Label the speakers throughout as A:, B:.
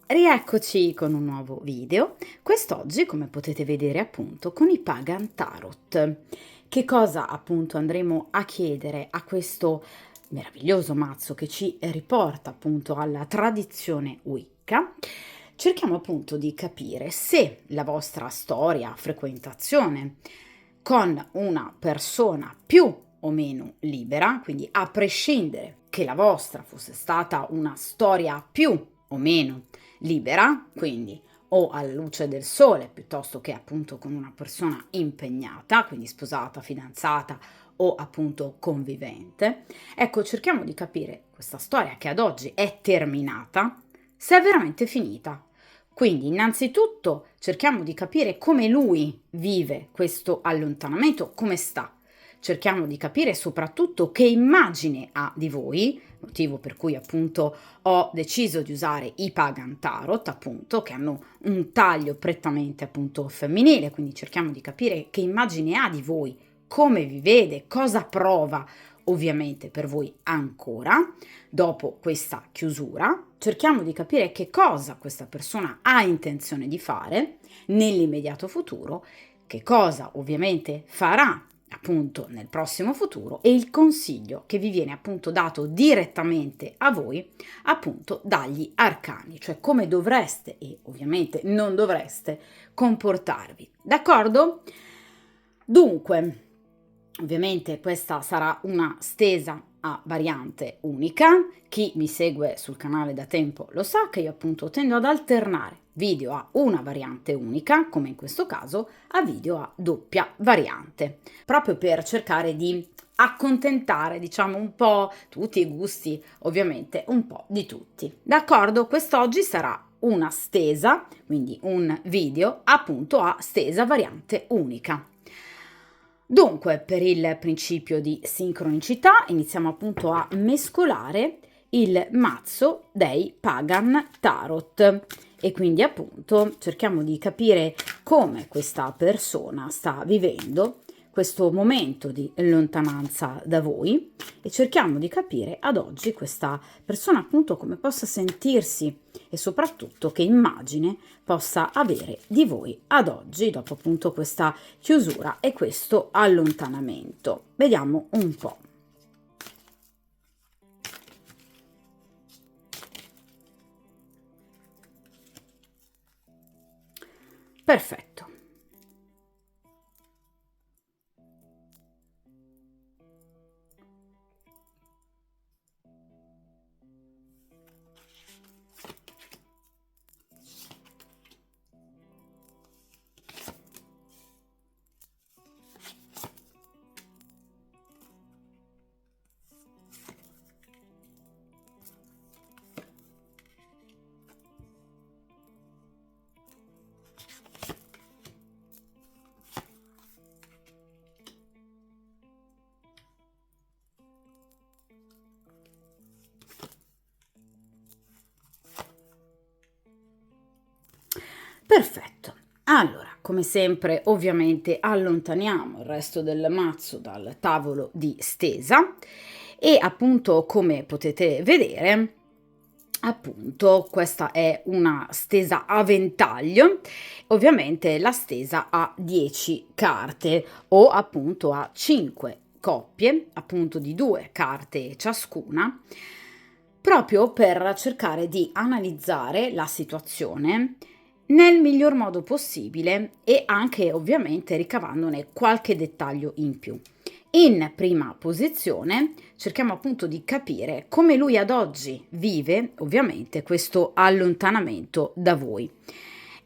A: Rieccoci con un nuovo video, quest'oggi come potete vedere appunto con i Pagan Tarot. Che cosa appunto andremo a chiedere a questo meraviglioso mazzo che ci riporta appunto alla tradizione Wicca? Cerchiamo appunto di capire se la vostra storia, frequentazione con una persona più o meno libera, quindi a prescindere che la vostra fosse stata una storia più o meno libera, quindi o alla luce del sole piuttosto che appunto con una persona impegnata, quindi sposata, fidanzata o appunto convivente. Ecco, cerchiamo di capire questa storia che ad oggi è terminata, se è veramente finita. Quindi innanzitutto cerchiamo di capire come lui vive questo allontanamento, come sta. Cerchiamo di capire soprattutto che immagine ha di voi, motivo per cui appunto ho deciso di usare i Pagan Tarot, appunto, che hanno un taglio prettamente appunto femminile, quindi cerchiamo di capire che immagine ha di voi, come vi vede, cosa prova ovviamente per voi ancora dopo questa chiusura. Cerchiamo di capire che cosa questa persona ha intenzione di fare nell'immediato futuro, che cosa ovviamente farà appunto nel prossimo futuro e il consiglio che vi viene appunto dato direttamente a voi appunto dagli arcani, cioè come dovreste e ovviamente non dovreste comportarvi. D'accordo? Dunque, ovviamente questa sarà una stesa a variante unica. Chi mi segue sul canale da tempo lo sa che io appunto tendo ad alternare video a una variante unica, come in questo caso, a video a doppia variante, proprio per cercare di accontentare, diciamo, un po' tutti i gusti, ovviamente un po' di tutti. D'accordo? Quest'oggi sarà una stesa, quindi un video appunto a stesa variante unica. Dunque, per il principio di sincronicità, iniziamo appunto a mescolare il mazzo dei Pagan Tarot e quindi appunto cerchiamo di capire come questa persona sta vivendo questo momento di lontananza da voi e cerchiamo di capire ad oggi questa persona appunto come possa sentirsi e soprattutto che immagine possa avere di voi ad oggi dopo appunto questa chiusura e questo allontanamento. Vediamo un po'. Perfetto. Perfetto. Allora, come sempre, ovviamente allontaniamo il resto del mazzo dal tavolo di stesa e appunto come potete vedere, appunto questa è una stesa a ventaglio, ovviamente la stesa ha 10 carte o appunto a 5 coppie, appunto di 2 carte ciascuna, proprio per cercare di analizzare la situazione nel miglior modo possibile e anche ovviamente ricavandone qualche dettaglio in più. In prima posizione cerchiamo appunto di capire come lui ad oggi vive ovviamente questo allontanamento da voi.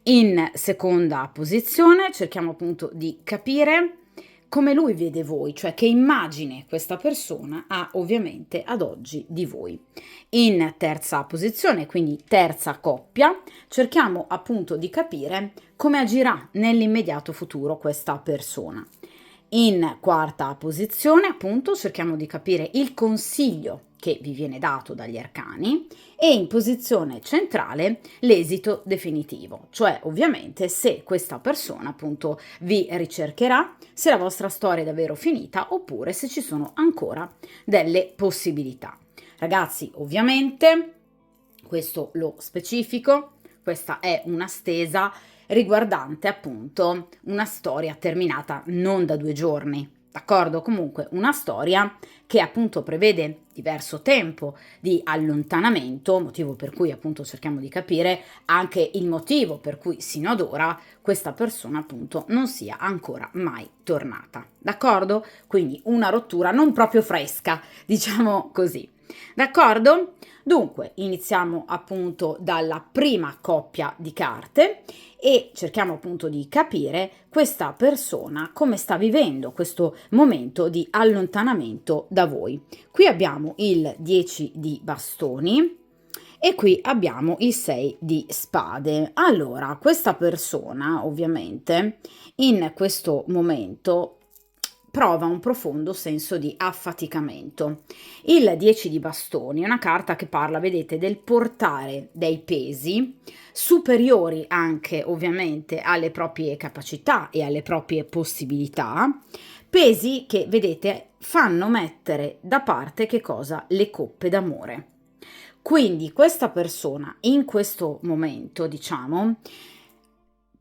A: In seconda posizione cerchiamo appunto di capire come lui vede voi, cioè che immagine questa persona ha ovviamente ad oggi di voi. In terza posizione, quindi terza coppia, cerchiamo appunto di capire come agirà nell'immediato futuro questa persona. In quarta posizione, appunto, cerchiamo di capire il consiglio che vi viene dato dagli arcani e in posizione centrale l'esito definitivo, cioè ovviamente se questa persona appunto vi ricercherà, se la vostra storia è davvero finita oppure se ci sono ancora delle possibilità. Ragazzi, ovviamente, questo lo specifico, Questa è una stesa riguardante appunto una storia terminata non da 2 giorni, d'accordo? Comunque una storia che appunto prevede diverso tempo di allontanamento, motivo per cui appunto cerchiamo di capire anche il motivo per cui sino ad ora questa persona appunto non sia ancora mai tornata, d'accordo? Quindi una rottura non proprio fresca, diciamo così, d'accordo? Dunque, iniziamo appunto dalla prima coppia di carte e cerchiamo appunto di capire questa persona come sta vivendo questo momento di allontanamento da voi. Qui abbiamo il 10 di bastoni e qui abbiamo il 6 di spade. Allora, questa persona ovviamente in questo momento prova un profondo senso di affaticamento. Il 10 di bastoni è una carta che parla, vedete, del portare dei pesi superiori anche ovviamente alle proprie capacità e alle proprie possibilità, pesi che, vedete, fanno mettere da parte che cosa? Le coppe d'amore. Quindi questa persona in questo momento, diciamo,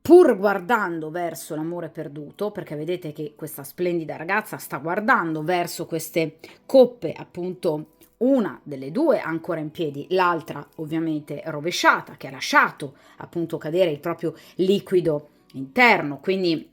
A: pur guardando verso l'amore perduto, perché vedete che questa splendida ragazza sta guardando verso queste coppe, appunto una delle due ancora in piedi, l'altra ovviamente rovesciata, che ha lasciato appunto cadere il proprio liquido interno, quindi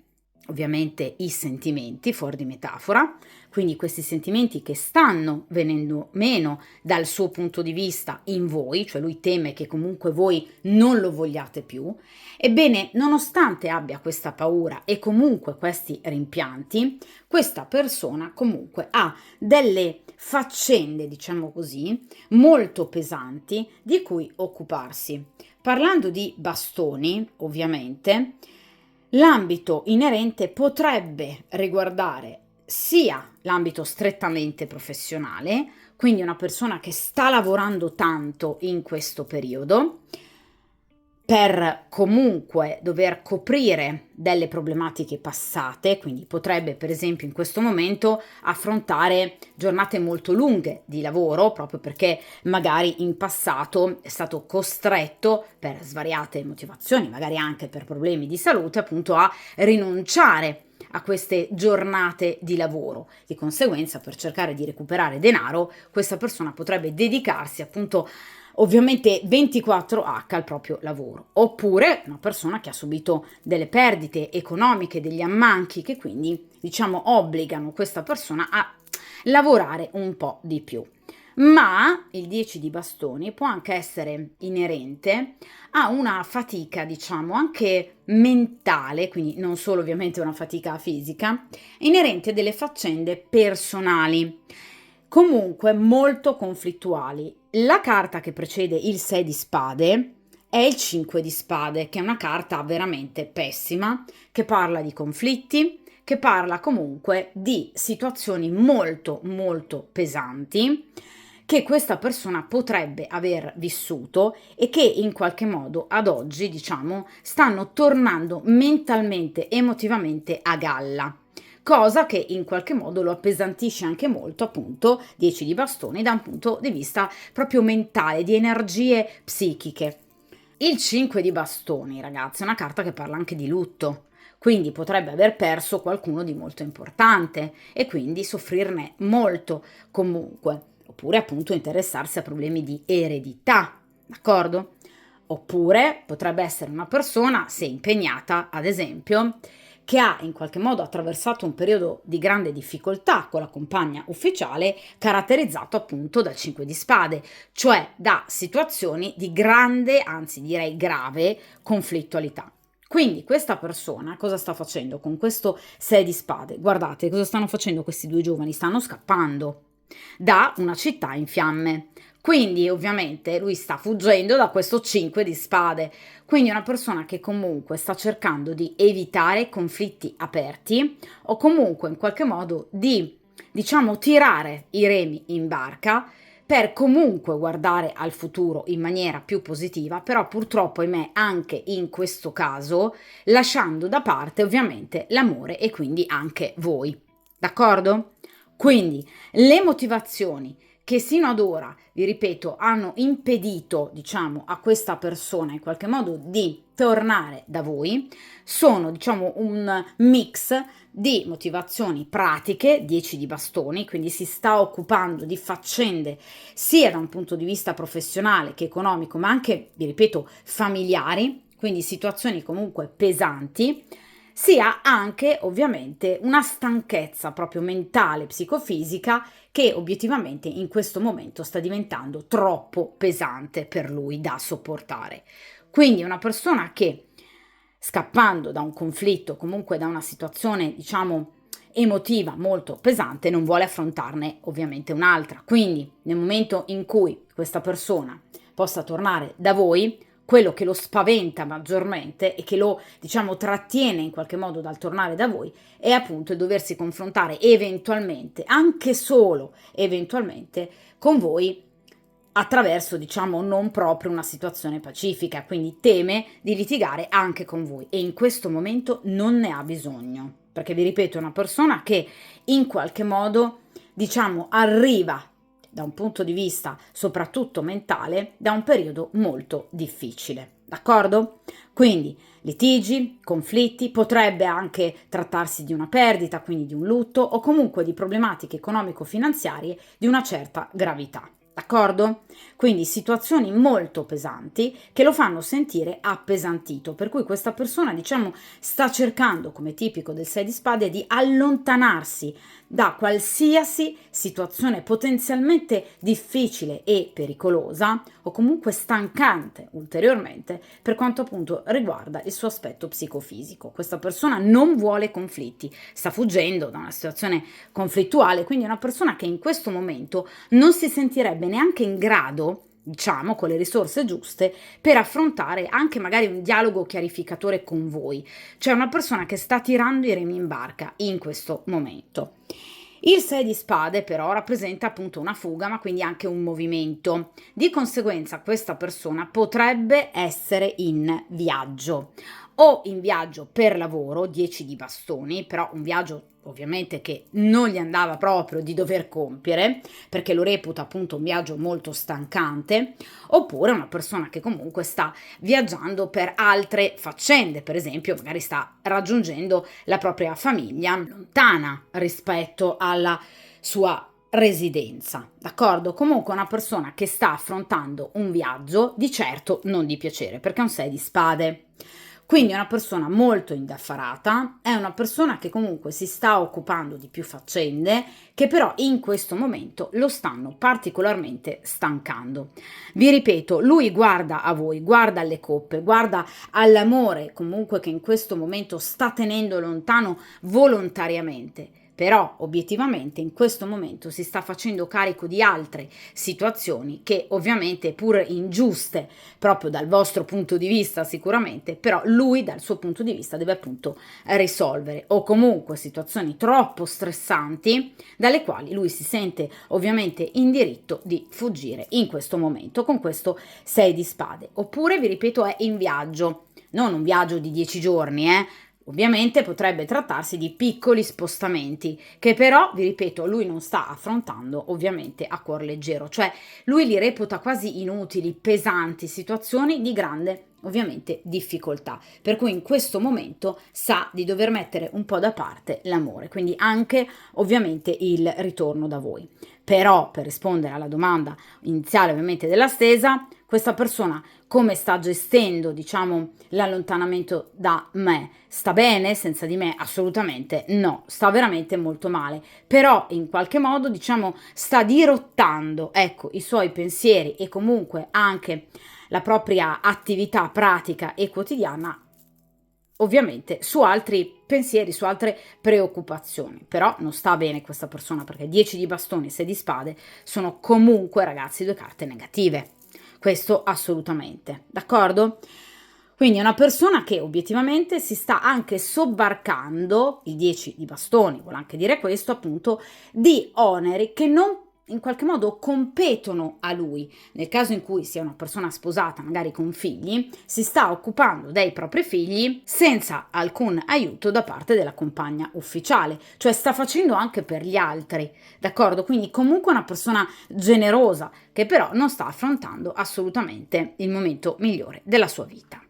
A: ovviamente i sentimenti, fuori di metafora, quindi questi sentimenti che stanno venendo meno dal suo punto di vista in voi, cioè lui teme che comunque voi non lo vogliate più. Ebbene, nonostante abbia questa paura e comunque questi rimpianti, questa persona comunque ha delle faccende, diciamo così, molto pesanti di cui occuparsi. Parlando di bastoni, ovviamente, l'ambito inerente potrebbe riguardare sia l'ambito strettamente professionale, quindi una persona che sta lavorando tanto in questo periodo, per comunque dover coprire delle problematiche passate, quindi potrebbe per esempio in questo momento affrontare giornate molto lunghe di lavoro, proprio perché magari in passato è stato costretto per svariate motivazioni, magari anche per problemi di salute, appunto a rinunciare a queste giornate di lavoro. Di conseguenza, per cercare di recuperare denaro, questa persona potrebbe dedicarsi appunto ovviamente 24H al proprio lavoro, oppure una persona che ha subito delle perdite economiche, degli ammanchi che quindi diciamo obbligano questa persona a lavorare un po' di più. Ma il 10 di bastoni può anche essere inerente a una fatica, diciamo, anche mentale, quindi non solo ovviamente una fatica fisica, inerente a delle faccende personali, comunque molto conflittuali. La carta che precede il 6 di spade è il 5 di spade, che è una carta veramente pessima, che parla di conflitti, che parla comunque di situazioni molto molto pesanti che questa persona potrebbe aver vissuto e che in qualche modo ad oggi, diciamo, stanno tornando mentalmente, emotivamente a galla. Cosa che in qualche modo lo appesantisce anche molto, appunto, 10 di bastoni da un punto di vista proprio mentale, di energie psichiche. Il 5 di bastoni, ragazzi, è una carta che parla anche di lutto, quindi potrebbe aver perso qualcuno di molto importante e quindi soffrirne molto comunque, oppure appunto interessarsi a problemi di eredità, d'accordo? Oppure potrebbe essere una persona, se impegnata, ad esempio, che ha in qualche modo attraversato un periodo di grande difficoltà con la compagna ufficiale, caratterizzato appunto dal 5 di spade, cioè da situazioni di grande, anzi direi grave, conflittualità. Quindi questa persona cosa sta facendo con questo 6 di spade? Guardate cosa stanno facendo questi due giovani, stanno scappando da una città in fiamme. Quindi ovviamente lui sta fuggendo da questo 5 di spade, quindi una persona che comunque sta cercando di evitare conflitti aperti o comunque in qualche modo di, diciamo, tirare i remi in barca per comunque guardare al futuro in maniera più positiva, però purtroppo, ahimè, anche in questo caso lasciando da parte ovviamente l'amore e quindi anche voi, d'accordo? Quindi le motivazioni che sino ad ora, vi ripeto, hanno impedito, diciamo, a questa persona in qualche modo di tornare da voi, sono, diciamo, un mix di motivazioni pratiche, 10 di bastoni, quindi si sta occupando di faccende sia da un punto di vista professionale che economico, ma anche, vi ripeto, familiari, quindi situazioni comunque pesanti, sia anche ovviamente una stanchezza proprio mentale, psicofisica, che obiettivamente in questo momento sta diventando troppo pesante per lui da sopportare. Quindi è una persona che, scappando da un conflitto, comunque da una situazione, diciamo, emotiva molto pesante, non vuole affrontarne ovviamente un'altra. Quindi nel momento in cui questa persona possa tornare da voi, quello che lo spaventa maggiormente e che lo, diciamo, trattiene in qualche modo dal tornare da voi è appunto il doversi confrontare eventualmente, anche solo eventualmente, con voi attraverso, diciamo, non proprio una situazione pacifica, quindi teme di litigare anche con voi e in questo momento non ne ha bisogno, perché vi ripeto, è una persona che in qualche modo, diciamo, arriva da un punto di vista soprattutto mentale da un periodo molto difficile, d'accordo? Quindi litigi, conflitti, potrebbe anche trattarsi di una perdita, quindi di un lutto o comunque di problematiche economico-finanziarie di una certa gravità. D'accordo? Quindi situazioni molto pesanti che lo fanno sentire appesantito, per cui questa persona, diciamo, sta cercando, come tipico del 6 di spade, di allontanarsi da qualsiasi situazione potenzialmente difficile e pericolosa o comunque stancante ulteriormente per quanto appunto riguarda il suo aspetto psicofisico. Questa persona non vuole conflitti, sta fuggendo da una situazione conflittuale, quindi è una persona che in questo momento non si sentirebbe neanche in grado, diciamo, con le risorse giuste per affrontare anche magari un dialogo chiarificatore con voi, cioè una persona che sta tirando i remi in barca in questo momento. Il 6 di spade però rappresenta appunto una fuga, ma quindi anche un movimento. Di conseguenza questa persona potrebbe essere in viaggio o in viaggio per lavoro, 10 di bastoni, però un viaggio ovviamente che non gli andava proprio di dover compiere, perché lo reputa appunto un viaggio molto stancante, oppure una persona che comunque sta viaggiando per altre faccende, per esempio magari sta raggiungendo la propria famiglia lontana rispetto alla sua residenza, d'accordo? Comunque una persona che sta affrontando un viaggio di certo non di piacere, perché è un 6 di spade. Quindi è una persona molto indaffarata, è una persona che comunque si sta occupando di più faccende, che però in questo momento lo stanno particolarmente stancando. Vi ripeto, lui guarda a voi, guarda alle coppe, guarda all'amore comunque che in questo momento sta tenendo lontano volontariamente. Però obiettivamente in questo momento si sta facendo carico di altre situazioni che ovviamente pur ingiuste proprio dal vostro punto di vista sicuramente, però lui dal suo punto di vista deve appunto risolvere o comunque situazioni troppo stressanti dalle quali lui si sente ovviamente in diritto di fuggire in questo momento con questo 6 di spade. Oppure vi ripeto è in viaggio, non un viaggio di 10 giorni, Ovviamente potrebbe trattarsi di piccoli spostamenti che però, vi ripeto, lui non sta affrontando ovviamente a cuor leggero, cioè lui li reputa quasi inutili, pesanti, situazioni di grande ovviamente difficoltà, per cui in questo momento sa di dover mettere un po' da parte l'amore, quindi anche ovviamente il ritorno da voi. Però per rispondere alla domanda iniziale ovviamente della stesa, questa persona come sta gestendo, diciamo, l'allontanamento da me? Sta bene senza di me? Assolutamente no, sta veramente molto male, però in qualche modo, diciamo, sta dirottando, ecco, i suoi pensieri e comunque anche la propria attività pratica e quotidiana ovviamente su altri pensieri, su altre preoccupazioni, però non sta bene questa persona perché 10 di bastoni e 6 di spade sono comunque, ragazzi, due carte negative, questo assolutamente, d'accordo? Quindi è una persona che obiettivamente si sta anche sobbarcando, il 10 di bastoni vuole anche dire questo appunto, di oneri che non in qualche modo competono a lui. Nel caso in cui sia una persona sposata, magari con figli, si sta occupando dei propri figli senza alcun aiuto da parte della compagna ufficiale, cioè sta facendo anche per gli altri, d'accordo? Quindi comunque una persona generosa che però non sta affrontando assolutamente il momento migliore della sua vita.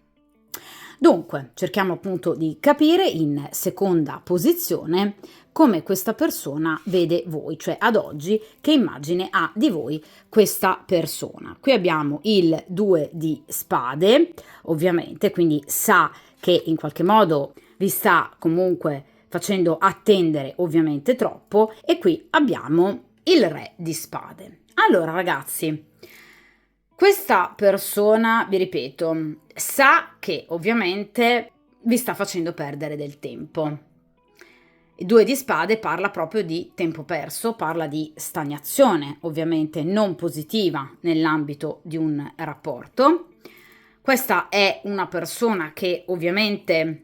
A: Dunque, cerchiamo appunto di capire in seconda posizione come questa persona vede voi, cioè ad oggi che immagine ha di voi questa persona. Qui abbiamo il 2 di spade, ovviamente, quindi sa che in qualche modo vi sta comunque facendo attendere ovviamente troppo, e qui abbiamo il re di spade. Allora ragazzi, questa persona, vi ripeto, sa che ovviamente vi sta facendo perdere del tempo. Il 2 di spade parla proprio di tempo perso, parla di stagnazione, ovviamente non positiva nell'ambito di un rapporto. Questa è una persona che ovviamente,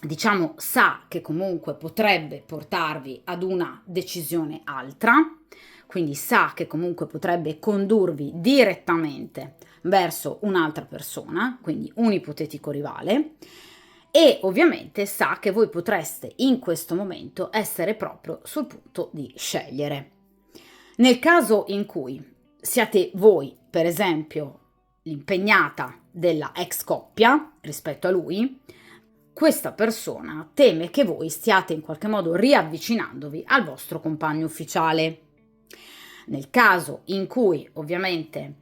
A: diciamo, sa che comunque potrebbe portarvi ad una decisione altra, quindi sa che comunque potrebbe condurvi direttamente verso un'altra persona, quindi un ipotetico rivale, e ovviamente sa che voi potreste in questo momento essere proprio sul punto di scegliere. Nel caso in cui siate voi, per esempio, l'impegnata della ex coppia rispetto a lui, questa persona teme che voi stiate in qualche modo riavvicinandovi al vostro compagno ufficiale. Nel caso in cui ovviamente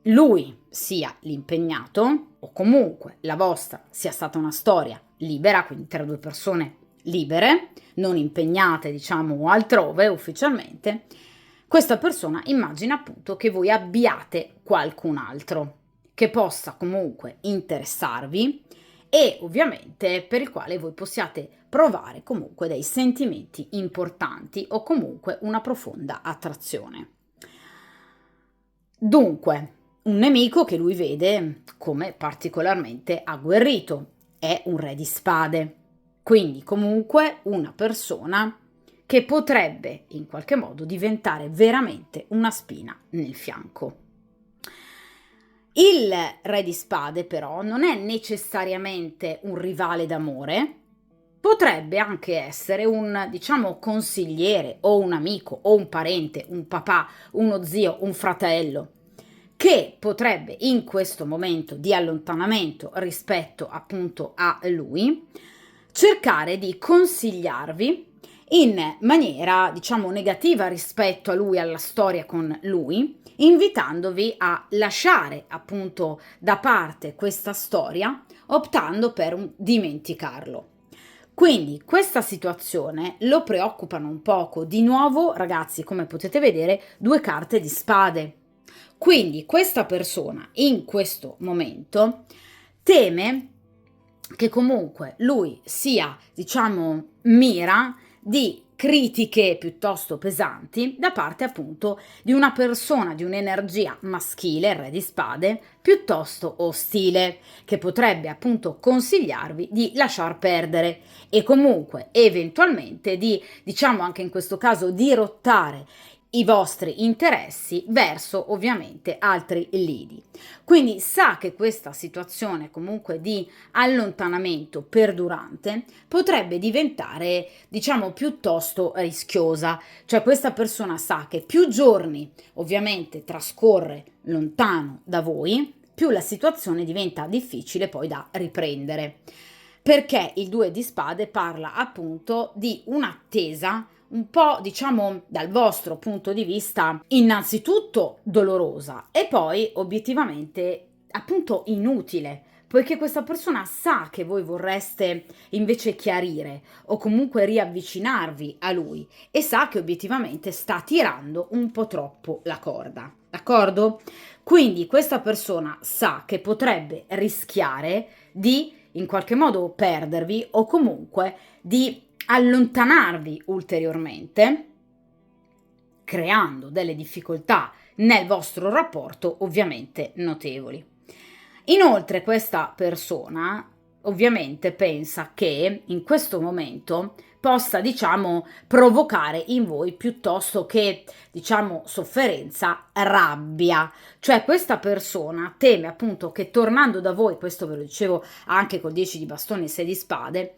A: lui sia l'impegnato, o comunque la vostra sia stata una storia libera, quindi tra due persone libere, non impegnate diciamo altrove ufficialmente, questa persona immagina appunto che voi abbiate qualcun altro che possa comunque interessarvi e ovviamente per il quale voi possiate provare comunque dei sentimenti importanti o comunque una profonda attrazione. Dunque, un nemico che lui vede come particolarmente agguerrito, è un re di spade, quindi comunque una persona che potrebbe in qualche modo diventare veramente una spina nel fianco. Il re di spade però non è necessariamente un rivale d'amore, potrebbe anche essere un, diciamo, consigliere o un amico o un parente, un papà, uno zio, un fratello, che potrebbe in questo momento di allontanamento rispetto appunto a lui cercare di consigliarvi in maniera, diciamo, negativa rispetto a lui, alla storia con lui, invitandovi a lasciare appunto da parte questa storia, optando per un dimenticarlo. Quindi questa situazione lo preoccupano un poco. Di nuovo, ragazzi, come potete vedere, 2 carte di spade. Quindi questa persona in questo momento teme che comunque lui sia, diciamo, mira di critiche piuttosto pesanti da parte appunto di una persona di un'energia maschile, il re di spade, piuttosto ostile, che potrebbe appunto consigliarvi di lasciar perdere e comunque eventualmente di, diciamo anche in questo caso, dirottare i vostri interessi verso ovviamente altri lidi. Quindi sa che questa situazione comunque di allontanamento perdurante potrebbe diventare, diciamo, piuttosto rischiosa, cioè questa persona sa che più giorni ovviamente trascorre lontano da voi, più la situazione diventa difficile poi da riprendere, perché il 2 di spade parla appunto di un'attesa un po', diciamo, dal vostro punto di vista, innanzitutto dolorosa e poi obiettivamente appunto inutile, poiché questa persona sa che voi vorreste invece chiarire o comunque riavvicinarvi a lui e sa che obiettivamente sta tirando un po' troppo la corda, d'accordo? Quindi questa persona sa che potrebbe rischiare di in qualche modo perdervi o comunque di allontanarvi ulteriormente, creando delle difficoltà nel vostro rapporto ovviamente notevoli. Inoltre questa persona ovviamente pensa che in questo momento possa, diciamo, provocare in voi piuttosto che, diciamo, sofferenza, rabbia. Cioè questa persona teme appunto che tornando da voi, questo ve lo dicevo anche col 10 di bastoni e 6 di spade,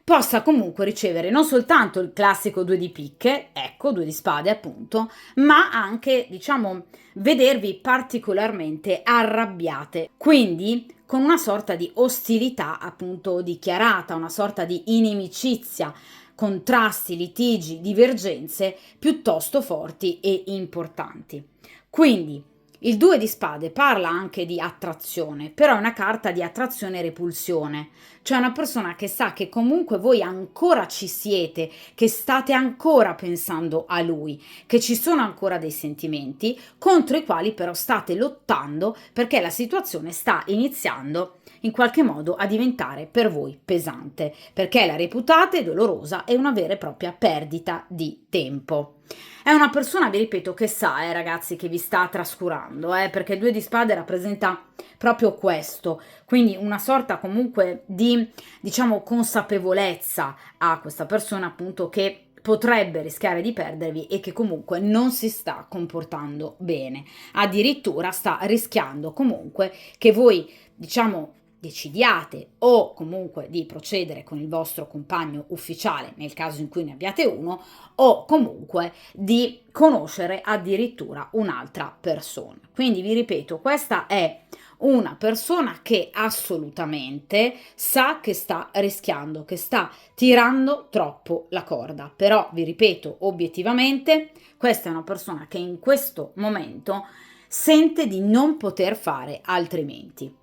A: possa comunque ricevere non soltanto il classico 2 di picche, ecco, 2 di spade appunto, ma anche, diciamo, vedervi particolarmente arrabbiate. Quindi con una sorta di ostilità appunto dichiarata, una sorta di inimicizia, contrasti, litigi, divergenze piuttosto forti e importanti. Quindi il 2 di spade parla anche di attrazione, però è una carta di attrazione e repulsione, cioè una persona che sa che comunque voi ancora ci siete, che state ancora pensando a lui, che ci sono ancora dei sentimenti contro i quali però state lottando perché la situazione sta iniziando in qualche modo a diventare per voi pesante, perché la reputate dolorosa e una vera e propria perdita di tempo. È una persona, vi ripeto, che sa, ragazzi, che vi sta trascurando, perché il 2 di spade rappresenta proprio questo, quindi una sorta comunque di, diciamo, consapevolezza a questa persona appunto che potrebbe rischiare di perdervi e che comunque non si sta comportando bene, addirittura sta rischiando comunque che voi, diciamo, decidiate o comunque di procedere con il vostro compagno ufficiale nel caso in cui ne abbiate uno o comunque di conoscere addirittura un'altra persona. Quindi vi ripeto, questa è una persona che assolutamente sa che sta rischiando, che sta tirando troppo la corda, però vi ripeto, obiettivamente questa è una persona che in questo momento sente di non poter fare altrimenti.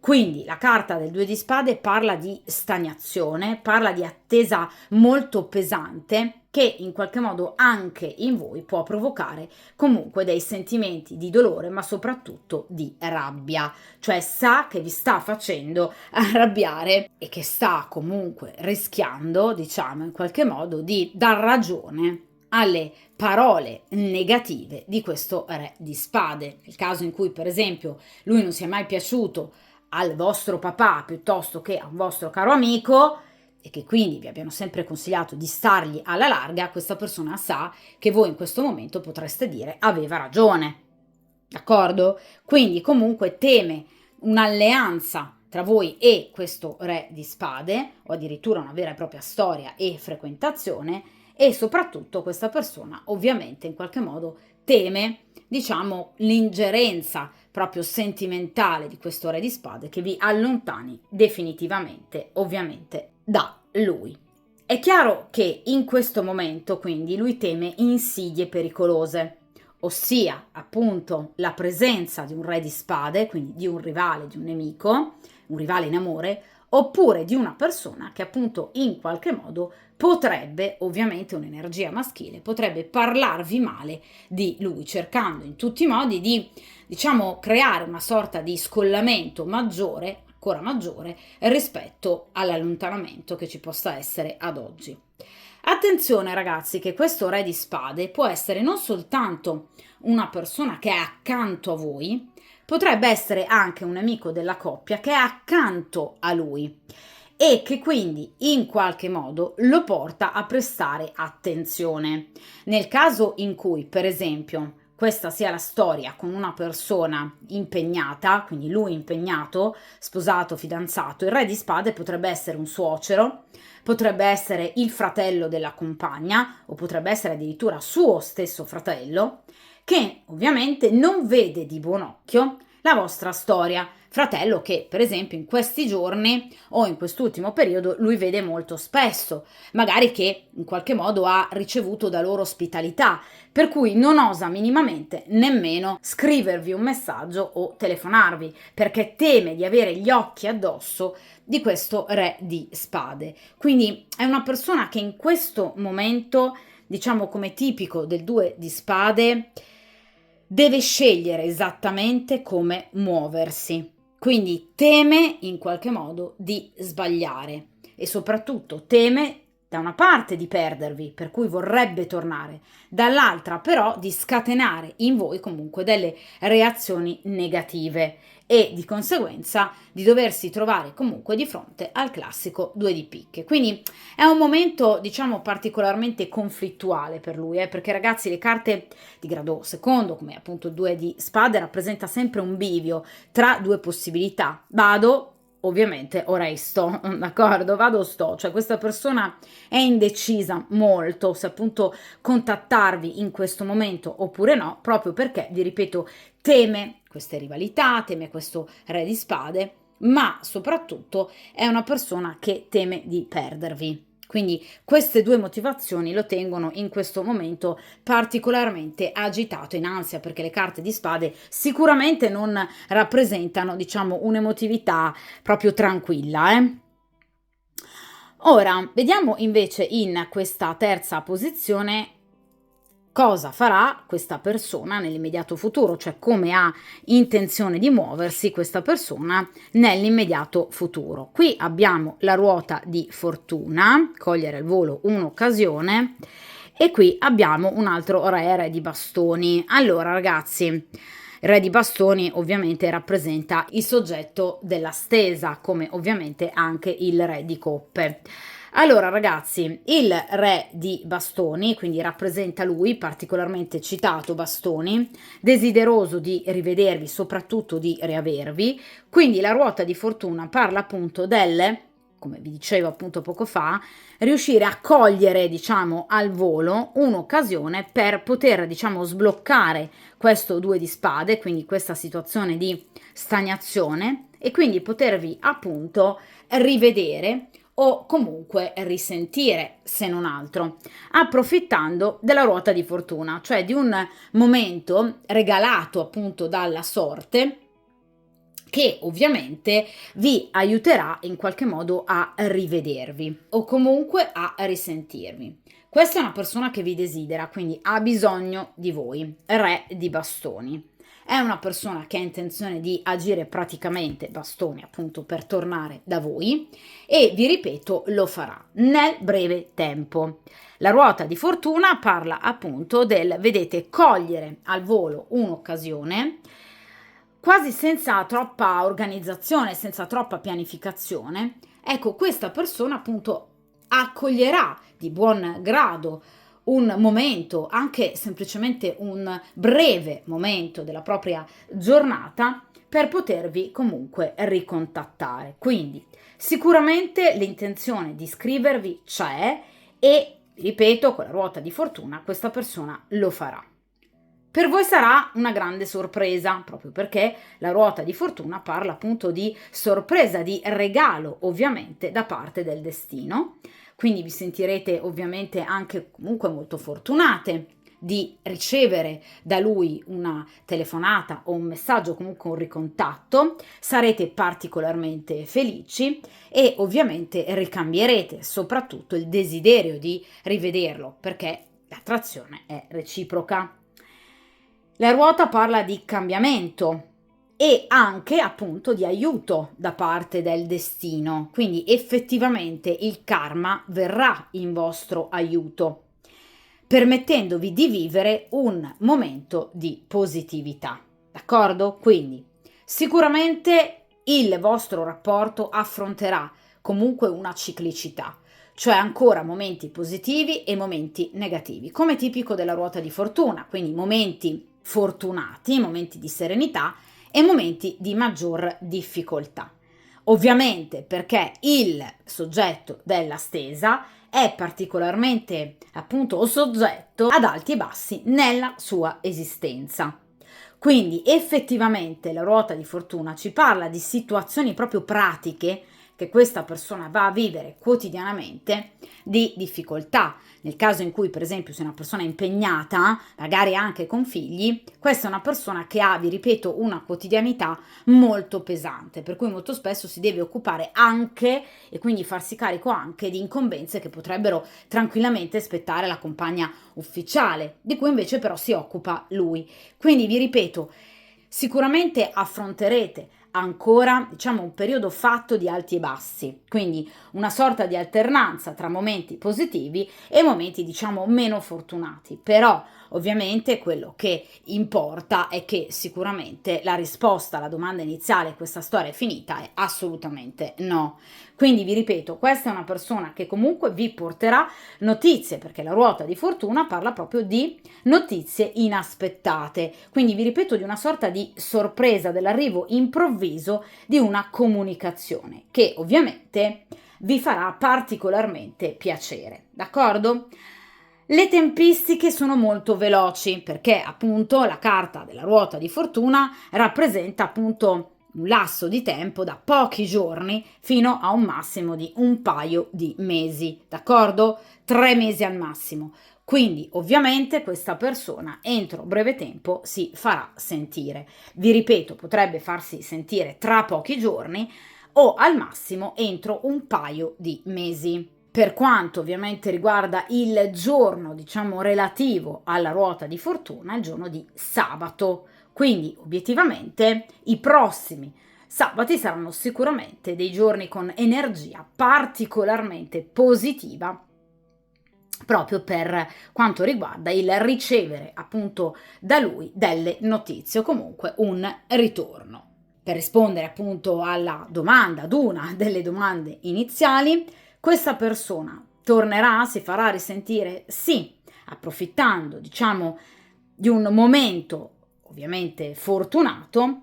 A: Quindi la carta del 2 di spade parla di stagnazione, parla di attesa molto pesante che in qualche modo anche in voi può provocare comunque dei sentimenti di dolore, ma soprattutto di rabbia, cioè sa che vi sta facendo arrabbiare e che sta comunque rischiando, diciamo in qualche modo, di dar ragione alle parole negative di questo re di spade. Nel caso in cui, per esempio, lui non sia mai piaciuto al vostro papà piuttosto che a un vostro caro amico e che quindi vi abbiano sempre consigliato di stargli alla larga, questa persona sa che voi in questo momento potreste dire aveva ragione, d'accordo? Quindi comunque teme un'alleanza tra voi e questo re di spade o addirittura una vera e propria storia e frequentazione e soprattutto questa persona ovviamente in qualche modo teme, diciamo, l'ingerenza proprio sentimentale di questo re di spade che vi allontani definitivamente, ovviamente, da lui. È chiaro che in questo momento quindi lui teme insidie pericolose, ossia appunto la presenza di un re di spade, quindi di un rivale, di un nemico, un rivale in amore, oppure di una persona che appunto in qualche modo potrebbe, ovviamente un'energia maschile, potrebbe parlarvi male di lui, cercando in tutti i modi di, diciamo, creare una sorta di scollamento maggiore, ancora maggiore, rispetto all'allontanamento che ci possa essere ad oggi. Attenzione ragazzi che questo re di spade può essere non soltanto una persona che è accanto a voi, potrebbe essere anche un amico della coppia che è accanto a lui e che quindi in qualche modo lo porta a prestare attenzione. Nel caso in cui, per esempio, questa sia la storia con una persona impegnata, quindi lui impegnato, sposato, fidanzato, il re di spade potrebbe essere un suocero, potrebbe essere il fratello della compagna o potrebbe essere addirittura suo stesso fratello, che ovviamente non vede di buon occhio la vostra storia. Fratello che, per esempio, in questi giorni o in quest'ultimo periodo lui vede molto spesso, magari che in qualche modo ha ricevuto da loro ospitalità, per cui non osa minimamente nemmeno scrivervi un messaggio o telefonarvi, perché teme di avere gli occhi addosso di questo re di spade. Quindi è una persona che in questo momento, diciamo come tipico del 2 di spade, deve scegliere esattamente come muoversi. Quindi teme in qualche modo di sbagliare e soprattutto teme da una parte di perdervi, per cui vorrebbe tornare, dall'altra però di scatenare in voi comunque delle reazioni negative e di conseguenza di doversi trovare comunque di fronte al classico 2 di picche. Quindi è un momento, diciamo, particolarmente conflittuale per lui, perché ragazzi le carte di grado secondo, come appunto il 2 di spade, rappresenta sempre un bivio tra due possibilità. Vado ovviamente o resto, d'accordo? Vado o sto, cioè questa persona è indecisa molto se appunto contattarvi in questo momento oppure no, proprio perché, vi ripeto, teme queste rivalità, teme questo re di spade, ma soprattutto è una persona che teme di perdervi. Quindi queste due motivazioni lo tengono in questo momento particolarmente agitato, in ansia, perché le carte di spade sicuramente non rappresentano, diciamo, un'emotività proprio tranquilla, eh. Ora, vediamo invece in questa terza posizione cosa farà questa persona nell'immediato futuro, cioè come ha intenzione di muoversi questa persona nell'immediato futuro. Qui abbiamo la ruota di fortuna, cogliere al volo un'occasione, e qui abbiamo un altro re di bastoni. Allora ragazzi, il re di bastoni ovviamente rappresenta il soggetto della stesa, come ovviamente anche il re di coppe. Allora ragazzi, il re di bastoni, quindi rappresenta lui, particolarmente citato bastoni, desideroso di rivedervi, soprattutto di riavervi, quindi la ruota di fortuna parla appunto del, come vi dicevo appunto poco fa, riuscire a cogliere, diciamo, al volo un'occasione per poter, diciamo, sbloccare questo 2 di spade, quindi questa situazione di stagnazione, e quindi potervi appunto rivedere o comunque risentire, se non altro, approfittando della ruota di fortuna, cioè di un momento regalato appunto dalla sorte, che ovviamente vi aiuterà in qualche modo a rivedervi o comunque a risentirvi. Questa è una persona che vi desidera, quindi ha bisogno di voi, re di bastoni. È una persona che ha intenzione di agire praticamente bastoni appunto per tornare da voi e vi ripeto lo farà nel breve tempo. La ruota di fortuna parla appunto del, vedete, cogliere al volo un'occasione quasi senza troppa organizzazione, senza troppa pianificazione. Ecco, questa persona appunto accoglierà di buon grado un momento, anche semplicemente un breve momento della propria giornata per potervi comunque ricontattare. Quindi sicuramente l'intenzione di scrivervi c'è e, ripeto, con la ruota di fortuna questa persona lo farà. Per voi sarà una grande sorpresa, proprio perché la ruota di fortuna parla appunto di sorpresa, di regalo ovviamente da parte del destino, quindi vi sentirete ovviamente anche comunque molto fortunate di ricevere da lui una telefonata o un messaggio, comunque un ricontatto, sarete particolarmente felici e ovviamente ricambierete soprattutto il desiderio di rivederlo, perché l'attrazione è reciproca. La ruota parla di cambiamento e anche appunto di aiuto da parte del destino, quindi effettivamente il karma verrà in vostro aiuto, permettendovi di vivere un momento di positività, d'accordo? Quindi sicuramente il vostro rapporto affronterà comunque una ciclicità, cioè ancora momenti positivi e momenti negativi, come tipico della ruota di fortuna, quindi momenti fortunati, momenti di serenità e momenti di maggior difficoltà. Ovviamente perché il soggetto della stesa è particolarmente appunto soggetto ad alti e bassi nella sua esistenza. Quindi effettivamente la ruota di fortuna ci parla di situazioni proprio pratiche che questa persona va a vivere quotidianamente di difficoltà. Nel caso in cui per esempio sia una persona impegnata, magari anche con figli, questa è una persona che ha, vi ripeto, una quotidianità molto pesante, per cui molto spesso si deve occupare anche e quindi farsi carico anche di incombenze che potrebbero tranquillamente spettare alla compagna ufficiale, di cui invece però si occupa lui. Quindi vi ripeto, sicuramente affronterete ancora, diciamo, un periodo fatto di alti e bassi, quindi una sorta di alternanza tra momenti positivi e momenti, diciamo, meno fortunati. Però ovviamente quello che importa è che sicuramente la risposta alla domanda iniziale, questa storia è finita, è assolutamente no. Quindi vi ripeto, questa è una persona che comunque vi porterà notizie, perché la ruota di fortuna parla proprio di notizie inaspettate. Quindi vi ripeto, di una sorta di sorpresa, dell'arrivo improvviso di una comunicazione che ovviamente vi farà particolarmente piacere, d'accordo? Le tempistiche sono molto veloci perché appunto la carta della ruota di fortuna rappresenta appunto un lasso di tempo da pochi giorni fino a un massimo di un paio di mesi, d'accordo? 3 mesi al massimo. Quindi ovviamente questa persona entro breve tempo si farà sentire. Vi ripeto, potrebbe farsi sentire tra pochi giorni o al massimo entro un paio di mesi. Per quanto ovviamente riguarda il giorno, diciamo, relativo alla ruota di fortuna, il giorno di sabato. Quindi, obiettivamente, i prossimi sabati saranno sicuramente dei giorni con energia particolarmente positiva proprio per quanto riguarda il ricevere appunto da lui delle notizie o comunque un ritorno. Per rispondere appunto alla domanda, ad una delle domande iniziali, questa persona tornerà, si farà risentire? Sì, approfittando, diciamo, di un momento ovviamente fortunato,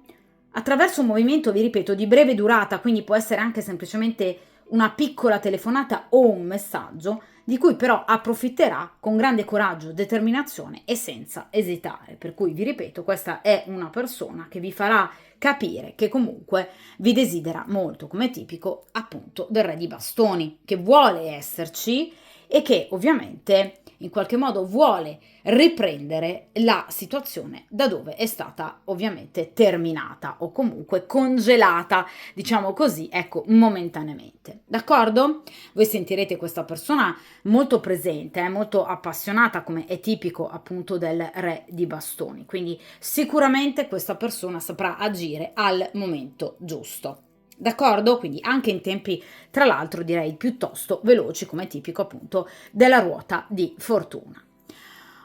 A: attraverso un movimento, vi ripeto, di breve durata, quindi può essere anche semplicemente una piccola telefonata o un messaggio, di cui però approfitterà con grande coraggio, determinazione e senza esitare. Per cui vi ripeto, questa è una persona che vi farà capire che comunque vi desidera molto, come tipico appunto del re di bastoni, che vuole esserci e che ovviamente in qualche modo vuole riprendere la situazione da dove è stata ovviamente terminata o comunque congelata, diciamo così, ecco, momentaneamente. D'accordo? Voi sentirete questa persona molto presente, molto appassionata, come è tipico appunto del re di bastoni, quindi sicuramente questa persona saprà agire al momento giusto. D'accordo? Quindi anche in tempi, tra l'altro, direi piuttosto veloci, come tipico appunto della ruota di fortuna.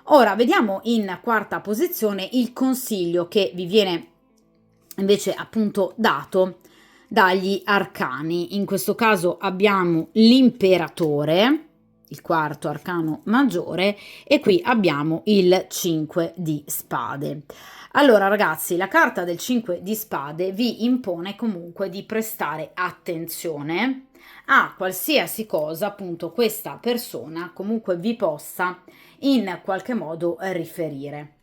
A: Ora vediamo in quarta posizione il consiglio che vi viene invece appunto dato dagli arcani. In questo caso abbiamo l'imperatore, il quarto arcano maggiore, e qui abbiamo il 5 di spade. Allora ragazzi, la carta del 5 di spade vi impone comunque di prestare attenzione a qualsiasi cosa appunto questa persona comunque vi possa in qualche modo riferire.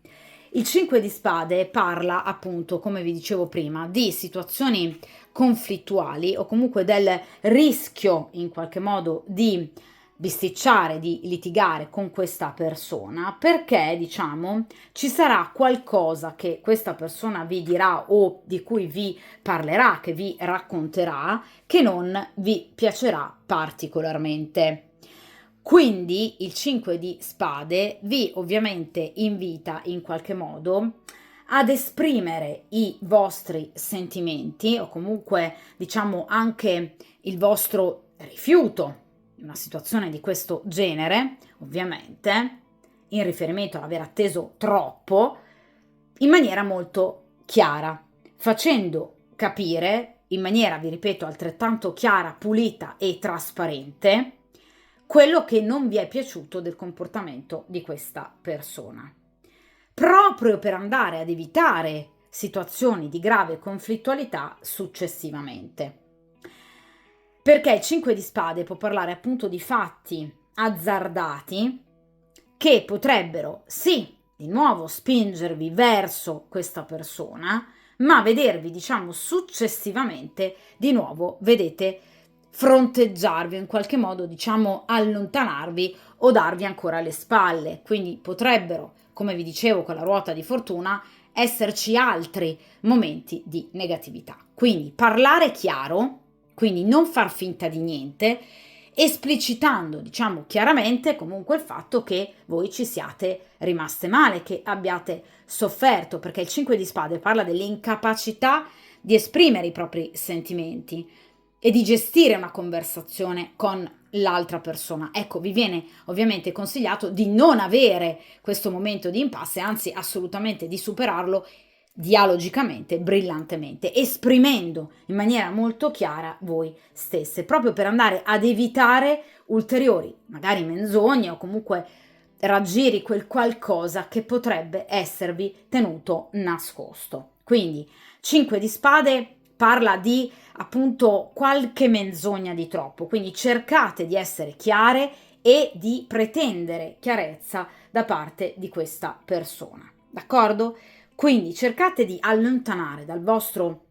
A: Il 5 di spade parla appunto, come vi dicevo prima, di situazioni conflittuali o comunque del rischio in qualche modo di bisticciare, di litigare con questa persona, perché diciamo ci sarà qualcosa che questa persona vi dirà o di cui vi parlerà, che vi racconterà, che non vi piacerà particolarmente. Quindi il 5 di spade vi ovviamente invita in qualche modo ad esprimere i vostri sentimenti o comunque diciamo anche il vostro rifiuto in una situazione di questo genere, ovviamente, in riferimento all'aver atteso troppo, in maniera molto chiara, facendo capire in maniera, vi ripeto, altrettanto chiara, pulita e trasparente quello che non vi è piaciuto del comportamento di questa persona, proprio per andare ad evitare situazioni di grave conflittualità successivamente. Perché il 5 di spade può parlare appunto di fatti azzardati che potrebbero, sì, di nuovo spingervi verso questa persona, ma vedervi, diciamo, successivamente di nuovo, vedete, fronteggiarvi, in qualche modo, diciamo, allontanarvi o darvi ancora le spalle. Quindi potrebbero, come vi dicevo con la ruota di fortuna, esserci altri momenti di negatività. Quindi parlare chiaro, quindi non far finta di niente, esplicitando, diciamo chiaramente, comunque il fatto che voi ci siate rimaste male, che abbiate sofferto, perché il 5 di spade parla dell'incapacità di esprimere i propri sentimenti e di gestire una conversazione con l'altra persona. Ecco, vi viene ovviamente consigliato di non avere questo momento di impasse, anzi assolutamente di superarlo dialogicamente, brillantemente, esprimendo in maniera molto chiara voi stesse, proprio per andare ad evitare ulteriori, magari menzogne o comunque raggiri, quel qualcosa che potrebbe esservi tenuto nascosto. Quindi 5 di spade parla di appunto qualche menzogna di troppo, quindi cercate di essere chiare e di pretendere chiarezza da parte di questa persona, d'accordo? Quindi cercate di allontanare dal vostro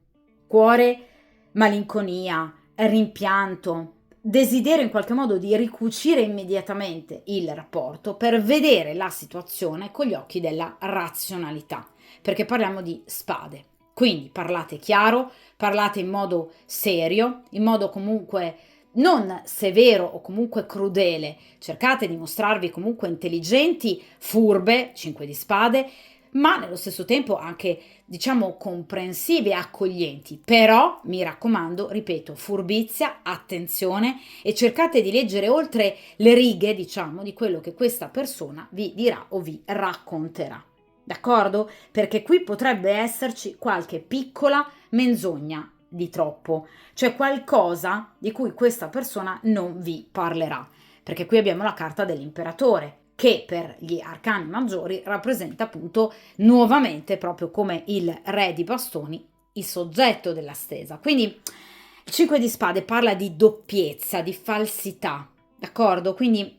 A: cuore malinconia, rimpianto, desiderio in qualche modo di ricucire immediatamente il rapporto per vedere la situazione con gli occhi della razionalità, perché parliamo di spade. Quindi parlate chiaro, parlate in modo serio, in modo comunque non severo o comunque crudele, cercate di mostrarvi comunque intelligenti, furbe, 5 di spade, ma nello stesso tempo anche, diciamo, comprensivi e accoglienti. Però, mi raccomando, ripeto, furbizia, attenzione e cercate di leggere oltre le righe, diciamo, di quello che questa persona vi dirà o vi racconterà. D'accordo? Perché qui potrebbe esserci qualche piccola menzogna di troppo, cioè qualcosa di cui questa persona non vi parlerà, perché qui abbiamo la carta dell'imperatore, che per gli arcani maggiori rappresenta appunto nuovamente, proprio come il re di bastoni, il soggetto della stesa. Quindi il 5 di spade parla di doppiezza, di falsità, d'accordo? Quindi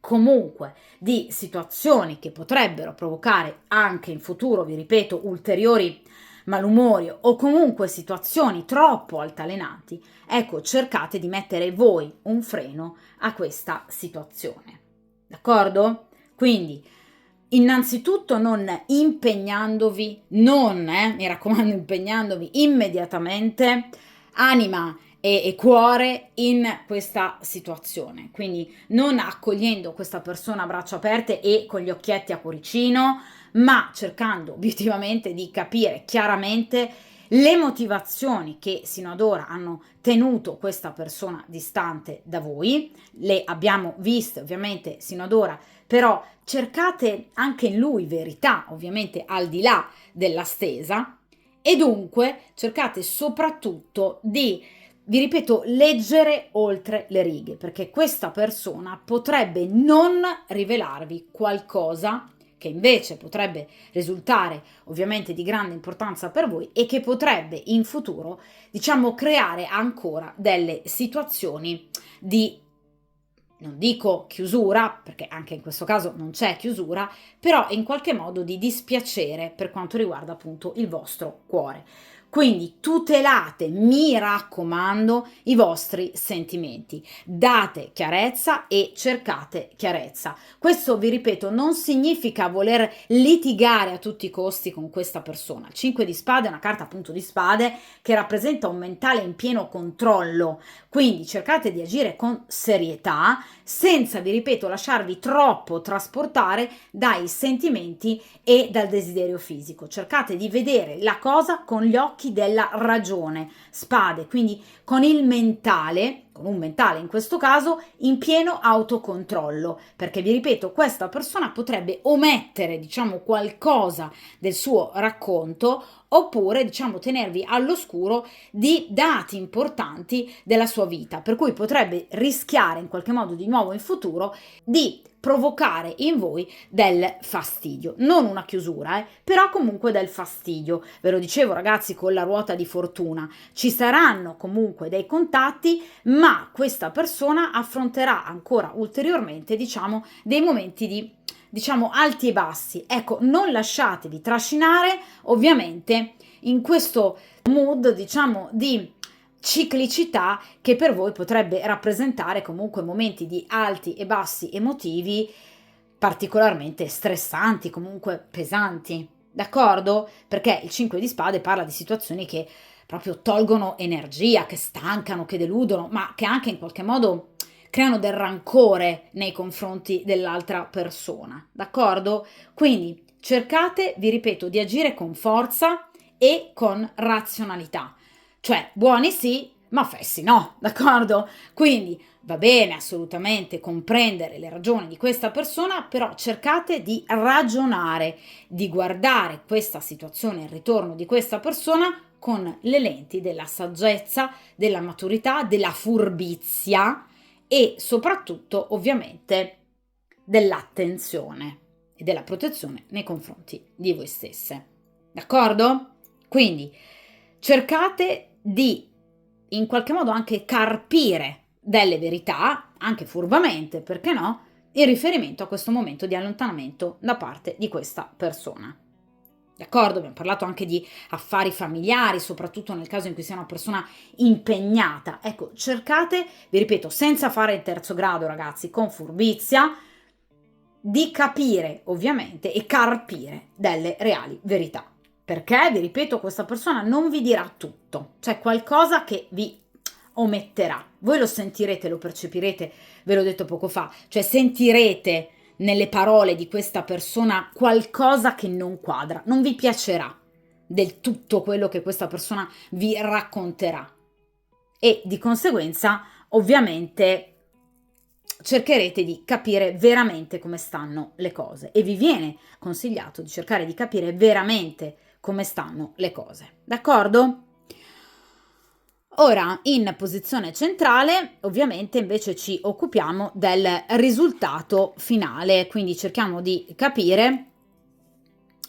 A: comunque di situazioni che potrebbero provocare anche in futuro, vi ripeto, ulteriori malumori o comunque situazioni troppo altalenanti, ecco, cercate di mettere voi un freno a questa situazione. D'accordo? Quindi, innanzitutto non impegnandovi, mi raccomando, impegnandovi immediatamente, anima e cuore in questa situazione. Quindi non accogliendo questa persona a braccia aperte e con gli occhietti a cuoricino, ma cercando obiettivamente di capire chiaramente le motivazioni che sino ad ora hanno tenuto questa persona distante da voi. Le abbiamo viste ovviamente sino ad ora, però cercate anche in lui verità, ovviamente al di là della stesa, e dunque cercate soprattutto di, vi ripeto, leggere oltre le righe, perché questa persona potrebbe non rivelarvi qualcosa che invece potrebbe risultare ovviamente di grande importanza per voi e che potrebbe in futuro, diciamo, creare ancora delle situazioni di, non dico chiusura, perché anche in questo caso non c'è chiusura, però in qualche modo di dispiacere per quanto riguarda appunto il vostro cuore. Quindi tutelate, mi raccomando, i vostri sentimenti, date chiarezza e cercate chiarezza. Questo, vi ripeto, non significa voler litigare a tutti i costi con questa persona. Il 5 di spade è una carta appunto di spade che rappresenta un mentale in pieno controllo, quindi cercate di agire con serietà, senza, vi ripeto, lasciarvi troppo trasportare dai sentimenti e dal desiderio fisico. Cercate di vedere la cosa con gli occhi della ragione, spade, quindi con il mentale, con un mentale in questo caso, in pieno autocontrollo, perché vi ripeto, questa persona potrebbe omettere, diciamo, qualcosa del suo racconto oppure, diciamo, tenervi all'oscuro di dati importanti della sua vita, per cui potrebbe rischiare in qualche modo di nuovo in futuro di provocare in voi del fastidio, non una chiusura, però comunque del fastidio. Ve lo dicevo ragazzi, con la ruota di fortuna ci saranno comunque dei contatti, ma questa persona affronterà ancora ulteriormente, diciamo, dei momenti di, diciamo, alti e bassi. Ecco, non lasciatevi trascinare ovviamente in questo mood, diciamo, di ciclicità che per voi potrebbe rappresentare comunque momenti di alti e bassi emotivi particolarmente stressanti, comunque pesanti, d'accordo? Perché il 5 di spade parla di situazioni che proprio tolgono energia, che stancano, che deludono, ma che anche in qualche modo creano del rancore nei confronti dell'altra persona, d'accordo? Quindi cercate, vi ripeto, di agire con forza e con razionalità. Cioè, buoni sì, ma fessi no, d'accordo? Quindi va bene assolutamente comprendere le ragioni di questa persona, però cercate di ragionare, di guardare questa situazione, il ritorno di questa persona con le lenti della saggezza, della maturità, della furbizia e soprattutto ovviamente dell'attenzione e della protezione nei confronti di voi stesse. D'accordo? Quindi cercate di in qualche modo anche carpire delle verità, anche furbamente, perché no, in riferimento a questo momento di allontanamento da parte di questa persona. D'accordo? Abbiamo parlato anche di affari familiari, soprattutto nel caso in cui sia una persona impegnata. Ecco, cercate, vi ripeto, senza fare il terzo grado, ragazzi, con furbizia, di capire ovviamente e carpire delle reali verità. Perché, vi ripeto, questa persona non vi dirà tutto, c'è qualcosa che vi ometterà. Voi lo sentirete, lo percepirete, ve l'ho detto poco fa, cioè sentirete nelle parole di questa persona qualcosa che non quadra, non vi piacerà del tutto quello che questa persona vi racconterà e di conseguenza ovviamente cercherete di capire veramente come stanno le cose e vi viene consigliato di cercare di capire veramente come stanno le cose, d'accordo? Ora, in posizione centrale, ovviamente invece ci occupiamo del risultato finale, quindi cerchiamo di capire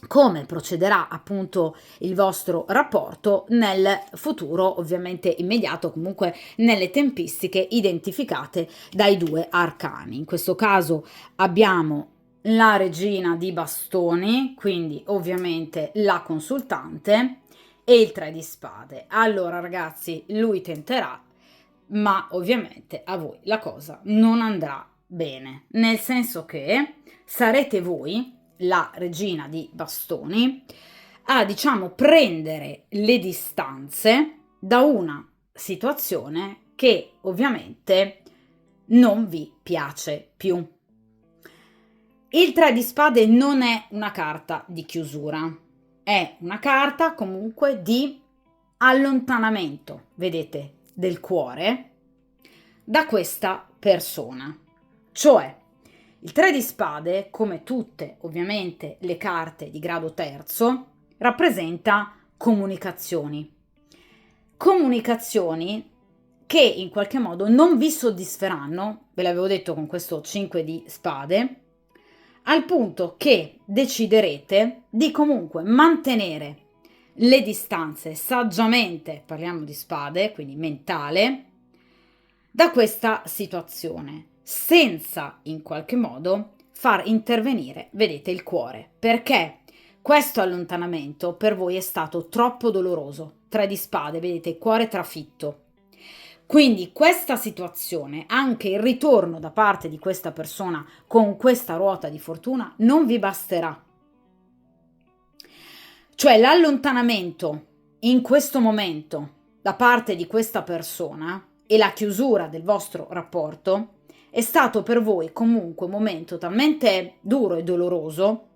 A: come procederà appunto il vostro rapporto nel futuro, ovviamente immediato, comunque nelle tempistiche identificate dai due arcani. In questo caso abbiamo la regina di bastoni, quindi ovviamente la consultante, e il 3 di spade. Allora ragazzi, lui tenterà, ma ovviamente a voi la cosa non andrà bene, nel senso che sarete voi, la regina di bastoni, a diciamo prendere le distanze da una situazione che ovviamente non vi piace più. Il 3 di spade non è una carta di chiusura, è una carta comunque di allontanamento, vedete, del cuore da questa persona. Cioè, il 3 di spade, come tutte ovviamente le carte di grado terzo, rappresenta comunicazioni. Comunicazioni che in qualche modo non vi soddisferanno, ve l'avevo detto con questo 5 di spade, al punto che deciderete di comunque mantenere le distanze saggiamente, parliamo di spade, quindi mentale, da questa situazione, senza in qualche modo far intervenire, vedete, il cuore, perché questo allontanamento per voi è stato troppo doloroso. 3 di spade, vedete, cuore trafitto. Quindi questa situazione, anche il ritorno da parte di questa persona con questa ruota di fortuna, non vi basterà. Cioè l'allontanamento in questo momento da parte di questa persona e la chiusura del vostro rapporto è stato per voi comunque un momento talmente duro e doloroso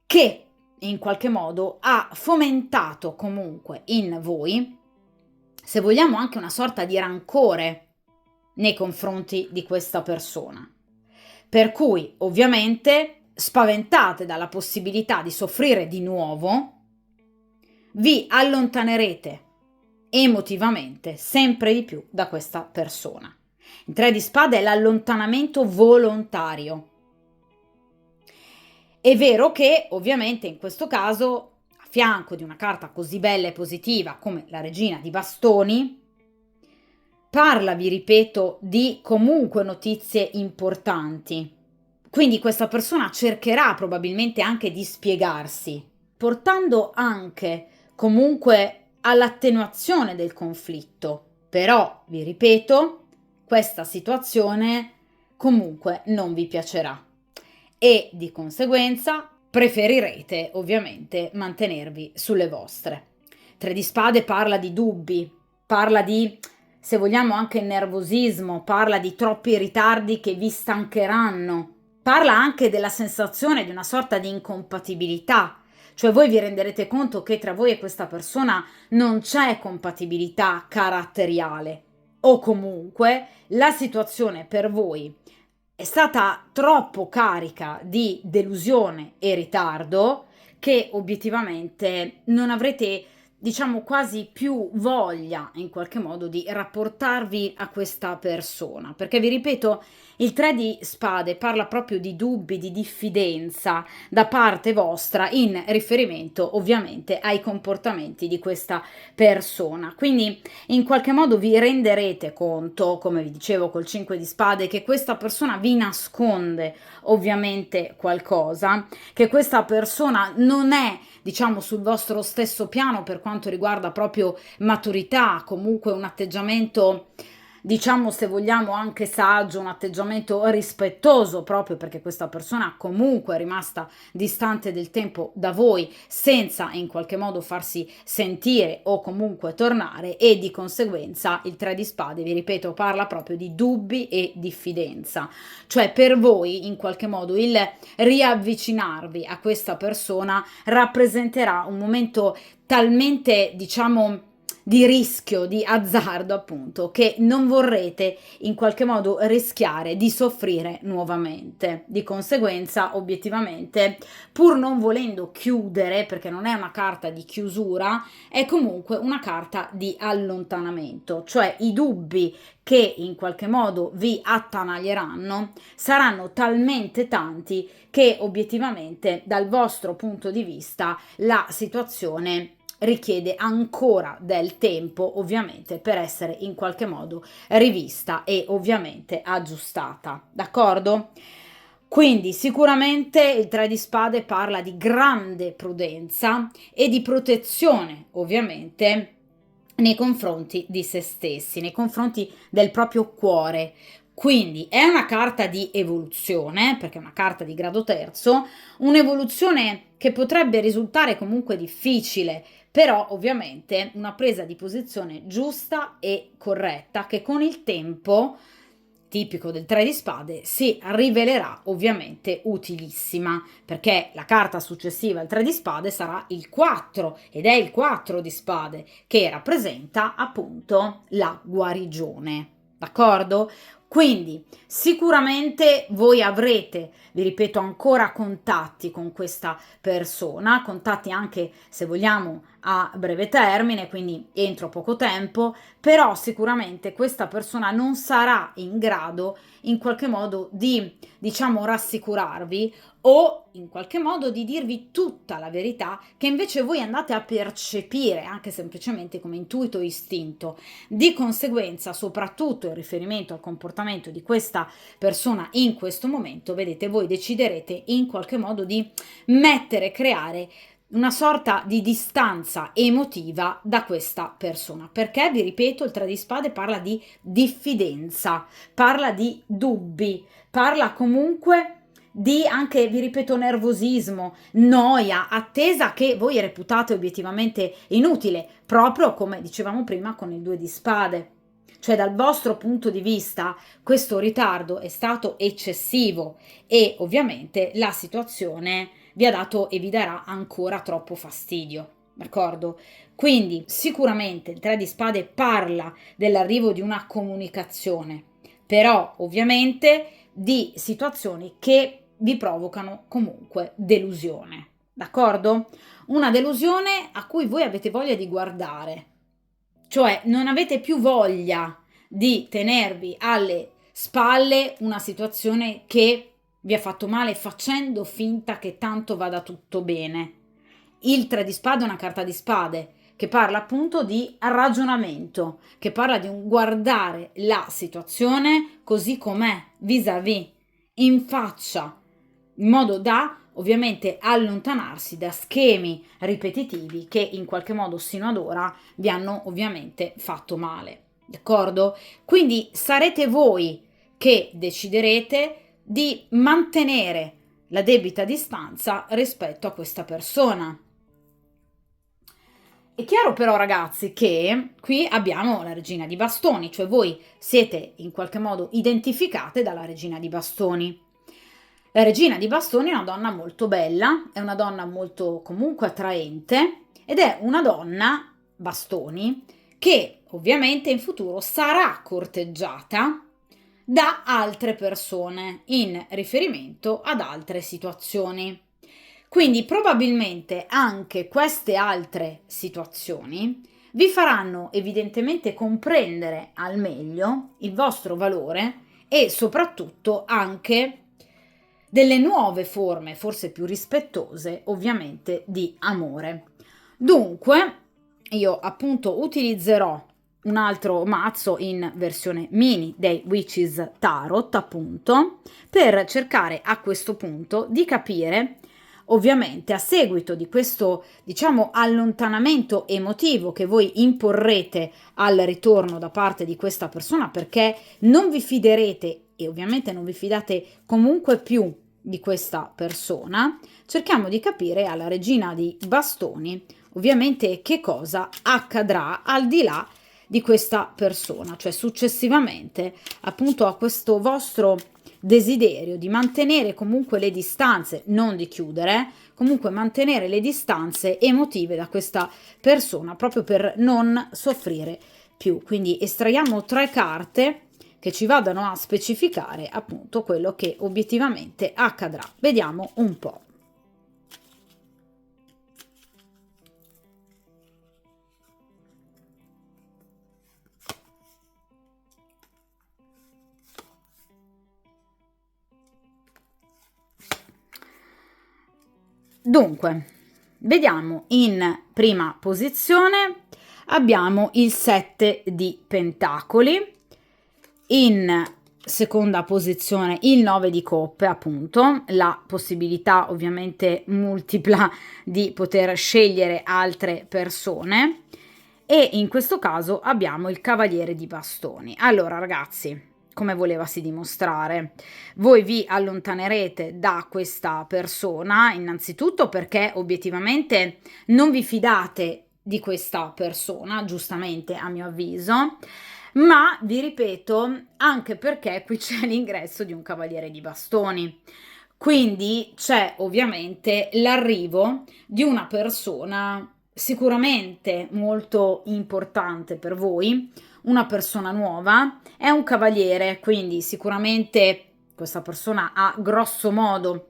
A: che in qualche modo ha fomentato comunque in voi, se vogliamo, anche una sorta di rancore nei confronti di questa persona. Per cui, ovviamente, spaventate dalla possibilità di soffrire di nuovo, vi allontanerete emotivamente sempre di più da questa persona. Il 3 di spade è l'allontanamento volontario. È vero che, ovviamente, in questo caso, a fianco di una carta così bella e positiva come la regina di bastoni, parla, vi ripeto, di comunque notizie importanti. Quindi questa persona cercherà probabilmente anche di spiegarsi, portando anche comunque all'attenuazione del conflitto. Però, vi ripeto, questa situazione comunque non vi piacerà e di conseguenza preferirete ovviamente mantenervi sulle vostre. 3 di spade parla di dubbi, parla di, se vogliamo, anche nervosismo, parla di troppi ritardi che vi stancheranno, parla anche della sensazione di una sorta di incompatibilità, cioè voi vi renderete conto che tra voi e questa persona non c'è compatibilità caratteriale o comunque la situazione per voi è stata troppo carica di delusione e ritardo che obiettivamente non avrete, diciamo, quasi più voglia in qualche modo di rapportarvi a questa persona. Perché vi ripeto, il 3 di spade parla proprio di dubbi, di diffidenza da parte vostra in riferimento ovviamente ai comportamenti di questa persona. Quindi in qualche modo vi renderete conto, come vi dicevo col 5 di spade, che questa persona vi nasconde ovviamente qualcosa, che questa persona non è, diciamo, sul vostro stesso piano per quanto riguarda proprio maturità, comunque un atteggiamento, diciamo, se vogliamo anche saggio, un atteggiamento rispettoso, proprio perché questa persona comunque è rimasta distante del tempo da voi senza in qualche modo farsi sentire o comunque tornare, e di conseguenza il 3 di spade, vi ripeto, parla proprio di dubbi e diffidenza, cioè per voi in qualche modo il riavvicinarvi a questa persona rappresenterà un momento talmente, diciamo, di rischio, di azzardo appunto, che non vorrete in qualche modo rischiare di soffrire nuovamente. Di conseguenza, obiettivamente, pur non volendo chiudere, perché non è una carta di chiusura, è comunque una carta di allontanamento, cioè i dubbi che in qualche modo vi attanaglieranno saranno talmente tanti che obiettivamente dal vostro punto di vista la situazione richiede ancora del tempo ovviamente per essere in qualche modo rivista e ovviamente aggiustata, d'accordo? Quindi sicuramente il 3 di spade parla di grande prudenza e di protezione ovviamente nei confronti di se stessi, nei confronti del proprio cuore. Quindi è una carta di evoluzione, perché è una carta di grado terzo, un'evoluzione che potrebbe risultare comunque difficile, però ovviamente una presa di posizione giusta e corretta che con il tempo, tipico del 3 di spade, si rivelerà ovviamente utilissima, perché la carta successiva al 3 di spade sarà il 4 ed è il 4 di spade che rappresenta appunto la guarigione, d'accordo? Quindi sicuramente voi avrete, vi ripeto ancora, contatti con questa persona, contatti anche se vogliamo a breve termine, quindi entro poco tempo, però sicuramente questa persona non sarà in grado in qualche modo di, diciamo, rassicurarvi o in qualche modo di dirvi tutta la verità che invece voi andate a percepire anche semplicemente come intuito e istinto. Di conseguenza, soprattutto in riferimento al comportamento di questa persona in questo momento, vedete, voi deciderete in qualche modo di mettere, creare una sorta di distanza emotiva da questa persona, perché vi ripeto il 3 di spade parla di diffidenza, parla di dubbi, parla comunque di anche, vi ripeto, nervosismo, noia, attesa che voi reputate obiettivamente inutile, proprio come dicevamo prima con il 2 di spade. Cioè dal vostro punto di vista questo ritardo è stato eccessivo e ovviamente la situazione vi ha dato e vi darà ancora troppo fastidio, d'accordo? Quindi sicuramente il 3 di spade parla dell'arrivo di una comunicazione, però ovviamente di situazioni che vi provocano comunque delusione, d'accordo? Una delusione a cui voi avete voglia di guardare, cioè non avete più voglia di tenervi alle spalle una situazione che vi ha fatto male facendo finta che tanto vada tutto bene. Il 3 di spade è una carta di spade che parla appunto di ragionamento, che parla di un guardare la situazione così com'è, vis-à-vis, in faccia, in modo da ovviamente allontanarsi da schemi ripetitivi che in qualche modo sino ad ora vi hanno ovviamente fatto male, d'accordo? Quindi sarete voi che deciderete di mantenere la debita distanza rispetto a questa persona. È chiaro però ragazzi che qui abbiamo la regina di bastoni, cioè voi siete in qualche modo identificate dalla regina di bastoni. La regina di bastoni è una donna molto bella, è una donna molto comunque attraente ed è una donna, bastoni, che ovviamente in futuro sarà corteggiata da altre persone in riferimento ad altre situazioni. Quindi probabilmente anche queste altre situazioni vi faranno evidentemente comprendere al meglio il vostro valore e soprattutto anche delle nuove forme, forse più rispettose, ovviamente, di amore. Dunque, io appunto utilizzerò un altro mazzo in versione mini dei Witches Tarot, appunto, per cercare a questo punto di capire, ovviamente a seguito di questo, diciamo, allontanamento emotivo che voi imporrete al ritorno da parte di questa persona, perché non vi fiderete e ovviamente non vi fidate comunque più di questa persona, cerchiamo di capire alla regina di bastoni ovviamente che cosa accadrà al di là di questa persona, cioè successivamente appunto a questo vostro desiderio di mantenere comunque le distanze, non di chiudere, comunque mantenere le distanze emotive da questa persona proprio per non soffrire più. Quindi estraiamo 3 carte che ci vadano a specificare appunto quello che obiettivamente accadrà. Vediamo un po'. Dunque, vediamo in prima posizione abbiamo il 7 di pentacoli, in seconda posizione il 9 di coppe, appunto, la possibilità ovviamente multipla di poter scegliere altre persone, e in questo caso abbiamo il cavaliere di bastoni. Allora ragazzi, come volevasi dimostrare, voi vi allontanerete da questa persona innanzitutto perché obiettivamente non vi fidate di questa persona, giustamente a mio avviso, ma vi ripeto anche perché qui c'è l'ingresso di un cavaliere di bastoni, quindi c'è ovviamente l'arrivo di una persona sicuramente molto importante per voi, una persona nuova, è un cavaliere, quindi sicuramente questa persona ha grosso modo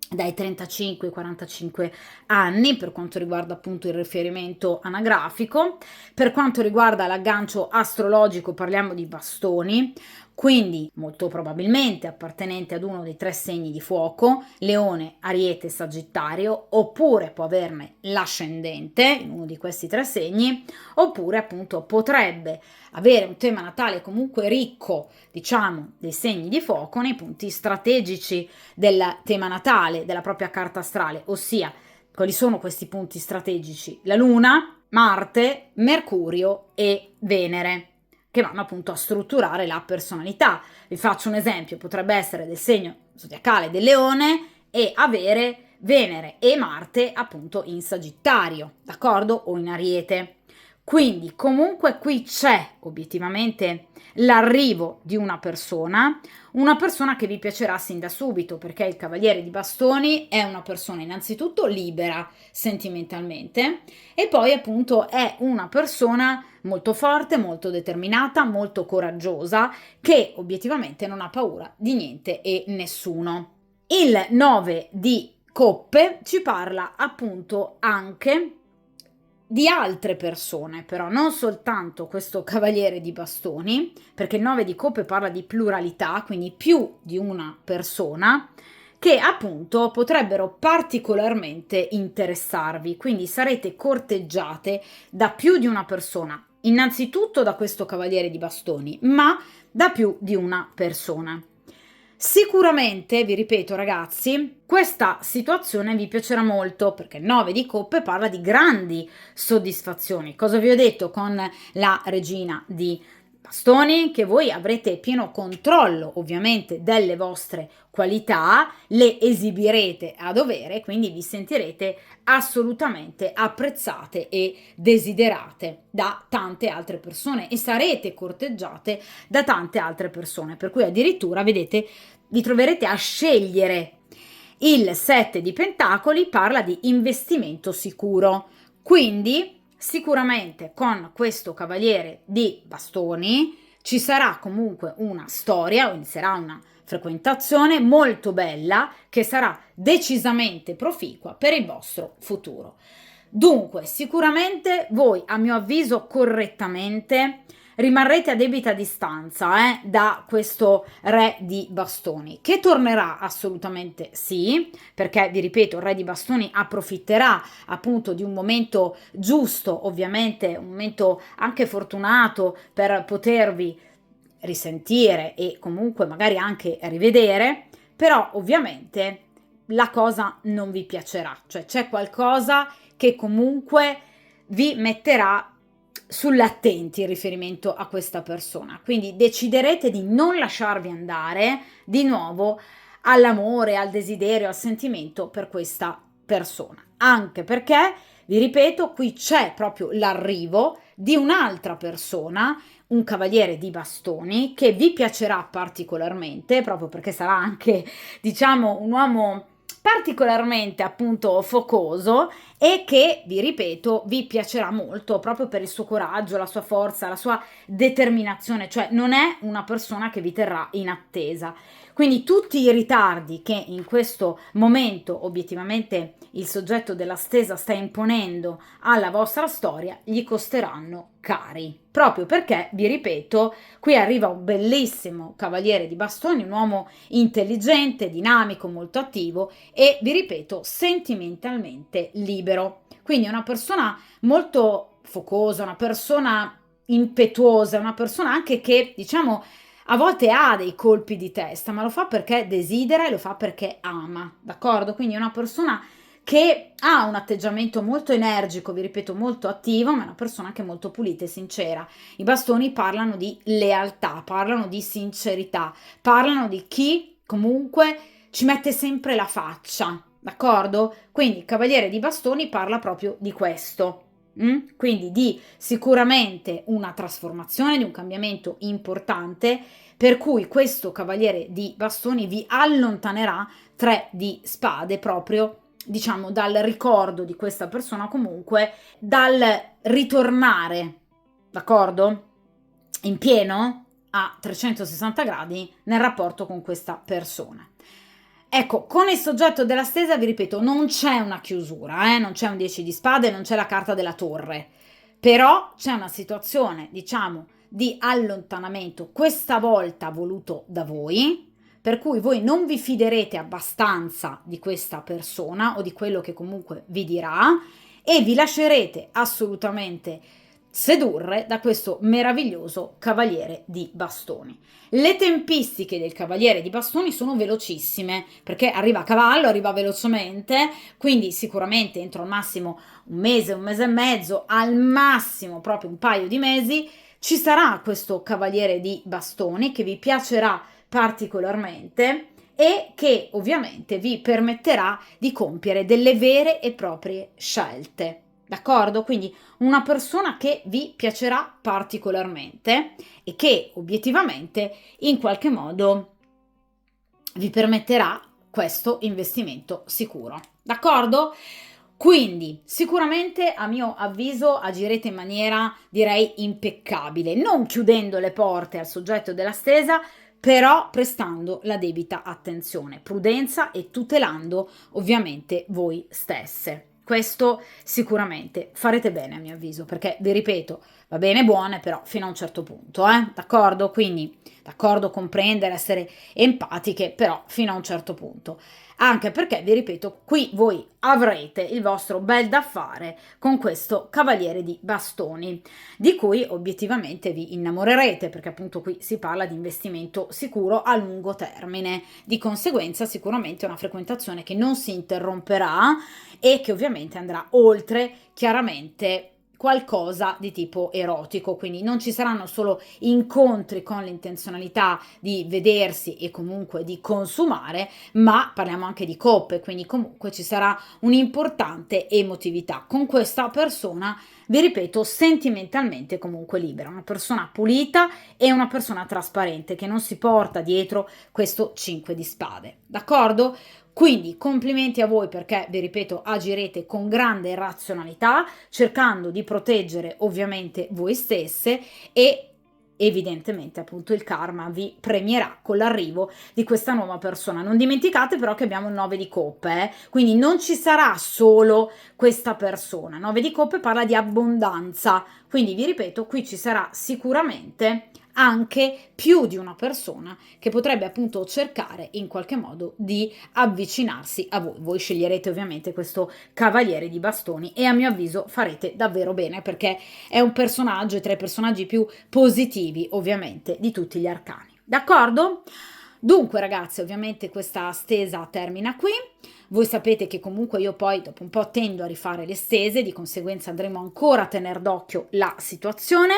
A: dai 35 ai 45 anni per quanto riguarda appunto il riferimento anagrafico. Per quanto riguarda l'aggancio astrologico parliamo di bastoni, quindi molto probabilmente appartenente ad uno dei 3 segni di fuoco, Leone, Ariete, Sagittario, oppure può averne l'ascendente in uno di questi 3 segni, oppure appunto potrebbe avere un tema natale comunque ricco, diciamo, dei segni di fuoco nei punti strategici del tema natale, della propria carta astrale, ossia quali sono questi punti strategici? La Luna, Marte, Mercurio e Venere, che vanno appunto a strutturare la personalità. Vi faccio un esempio, potrebbe essere del segno zodiacale del Leone e avere Venere e Marte appunto in Sagittario, d'accordo? O in Ariete. Quindi comunque qui c'è obiettivamente l'arrivo di una persona che vi piacerà sin da subito, perché il cavaliere di bastoni è una persona innanzitutto libera sentimentalmente e poi appunto è una persona molto forte, molto determinata, molto coraggiosa, che obiettivamente non ha paura di niente e nessuno. Il 9 di coppe ci parla appunto anche di altre persone, però non soltanto questo cavaliere di bastoni, perché il 9 di coppe parla di pluralità, quindi più di una persona, che appunto potrebbero particolarmente interessarvi, quindi sarete corteggiate da più di una persona, innanzitutto da questo cavaliere di bastoni, ma da più di una persona. Sicuramente, vi ripeto ragazzi, questa situazione vi piacerà molto perché il 9 di coppe parla di grandi soddisfazioni. Cosa vi ho detto con la regina di bastoni che voi avrete pieno controllo ovviamente delle vostre qualità, le esibirete a dovere, quindi vi sentirete assolutamente apprezzate e desiderate da tante altre persone e sarete corteggiate da tante altre persone, per cui addirittura, vedete, vi troverete a scegliere. Il 7 di pentacoli parla di investimento sicuro, quindi sicuramente con questo cavaliere di bastoni ci sarà comunque una storia, o inizierà una frequentazione molto bella che sarà decisamente proficua per il vostro futuro. Dunque, sicuramente voi, a mio avviso, correttamente rimarrete a debita distanza da questo re di bastoni, che tornerà assolutamente sì, perché vi ripeto, il re di bastoni approfitterà appunto di un momento giusto, ovviamente un momento anche fortunato per potervi risentire e comunque magari anche rivedere, però ovviamente la cosa non vi piacerà, cioè c'è qualcosa che comunque vi metterà sull'attenti in riferimento a questa persona, quindi deciderete di non lasciarvi andare di nuovo all'amore, al desiderio, al sentimento per questa persona, anche perché vi ripeto, qui c'è proprio l'arrivo di un'altra persona, un cavaliere di bastoni che vi piacerà particolarmente, proprio perché sarà anche, diciamo, un uomo particolarmente appunto focoso e che, vi ripeto, vi piacerà molto proprio per il suo coraggio, la sua forza, la sua determinazione, cioè non è una persona che vi terrà in attesa. Quindi tutti i ritardi che in questo momento obiettivamente il soggetto della stesa sta imponendo alla vostra storia gli costeranno cari, proprio perché, vi ripeto, qui arriva un bellissimo cavaliere di bastoni, un uomo intelligente, dinamico, molto attivo e, vi ripeto, sentimentalmente libero. Quindi è una persona molto focosa, una persona impetuosa, una persona anche che, diciamo, a volte ha dei colpi di testa, ma lo fa perché desidera e lo fa perché ama, d'accordo? Quindi è una persona che ha un atteggiamento molto energico, vi ripeto, molto attivo, ma è una persona anche molto pulita e sincera. I bastoni parlano di lealtà, parlano di sincerità, parlano di chi comunque ci mette sempre la faccia, d'accordo? Quindi il cavaliere di bastoni parla proprio di questo. Quindi di sicuramente una trasformazione, di un cambiamento importante, per cui questo cavaliere di bastoni vi allontanerà 3 di spade proprio, diciamo, dal ricordo di questa persona, comunque dal ritornare, d'accordo? In pieno a 360 gradi nel rapporto con questa persona. Ecco, con il soggetto della stesa, vi ripeto, non c'è una chiusura, non c'è un 10 di spade, non c'è la carta della torre, però c'è una situazione, diciamo, di allontanamento, questa volta voluto da voi, per cui voi non vi fiderete abbastanza di questa persona o di quello che comunque vi dirà e vi lascerete assolutamente sedurre da questo meraviglioso cavaliere di bastoni. Le tempistiche del cavaliere di bastoni sono velocissime perché arriva a cavallo, arriva velocemente, quindi sicuramente entro al massimo un mese e mezzo, al massimo proprio un paio di mesi, ci sarà questo cavaliere di bastoni che vi piacerà particolarmente e che ovviamente vi permetterà di compiere delle vere e proprie scelte. D'accordo? Quindi una persona che vi piacerà particolarmente e che obiettivamente in qualche modo vi permetterà questo investimento sicuro. D'accordo? Quindi sicuramente a mio avviso agirete in maniera, direi, impeccabile, non chiudendo le porte al soggetto della stesa, però prestando la debita attenzione, prudenza e tutelando ovviamente voi stesse. Questo sicuramente farete bene a mio avviso, perché vi ripeto, va bene buone, però fino a un certo punto, d'accordo? Quindi, d'accordo, comprendere, essere empatiche, però fino a un certo punto. Anche perché, vi ripeto, qui voi avrete il vostro bel da fare con questo cavaliere di bastoni, di cui obiettivamente vi innamorerete, perché appunto qui si parla di investimento sicuro a lungo termine. Di conseguenza sicuramente una frequentazione che non si interromperà e che ovviamente andrà oltre chiaramente qualcosa di tipo erotico, quindi non ci saranno solo incontri con l'intenzionalità di vedersi e comunque di consumare, ma parliamo anche di coppe, quindi comunque ci sarà un'importante emotività con questa persona, vi ripeto, sentimentalmente comunque libera, una persona pulita e una persona trasparente che non si porta dietro questo 5 di spade, d'accordo? Quindi complimenti a voi perché, vi ripeto, agirete con grande razionalità, cercando di proteggere ovviamente voi stesse e evidentemente appunto il karma vi premierà con l'arrivo di questa nuova persona. Non dimenticate però che abbiamo il 9 di coppe, quindi non ci sarà solo questa persona. 9 di coppe parla di abbondanza, quindi vi ripeto, qui ci sarà sicuramente anche più di una persona che potrebbe appunto cercare in qualche modo di avvicinarsi a voi. Voi sceglierete ovviamente questo cavaliere di bastoni e a mio avviso farete davvero bene perché è un personaggio, è tra i personaggi più positivi ovviamente di tutti gli arcani. D'accordo? Dunque ragazzi, ovviamente questa stesa termina qui. Voi sapete che comunque io poi dopo un po' tendo a rifare le stese, di conseguenza andremo ancora a tenere d'occhio la situazione.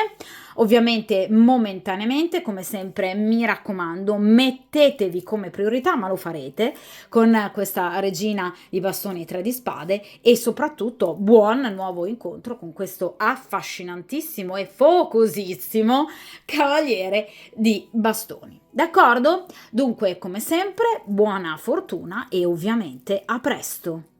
A: Ovviamente momentaneamente, come sempre mi raccomando, mettetevi come priorità, ma lo farete con questa regina di bastoni e 3 di spade e soprattutto buon nuovo incontro con questo affascinantissimo e focosissimo cavaliere di bastoni. D'accordo? Dunque, come sempre, buona fortuna e ovviamente a presto!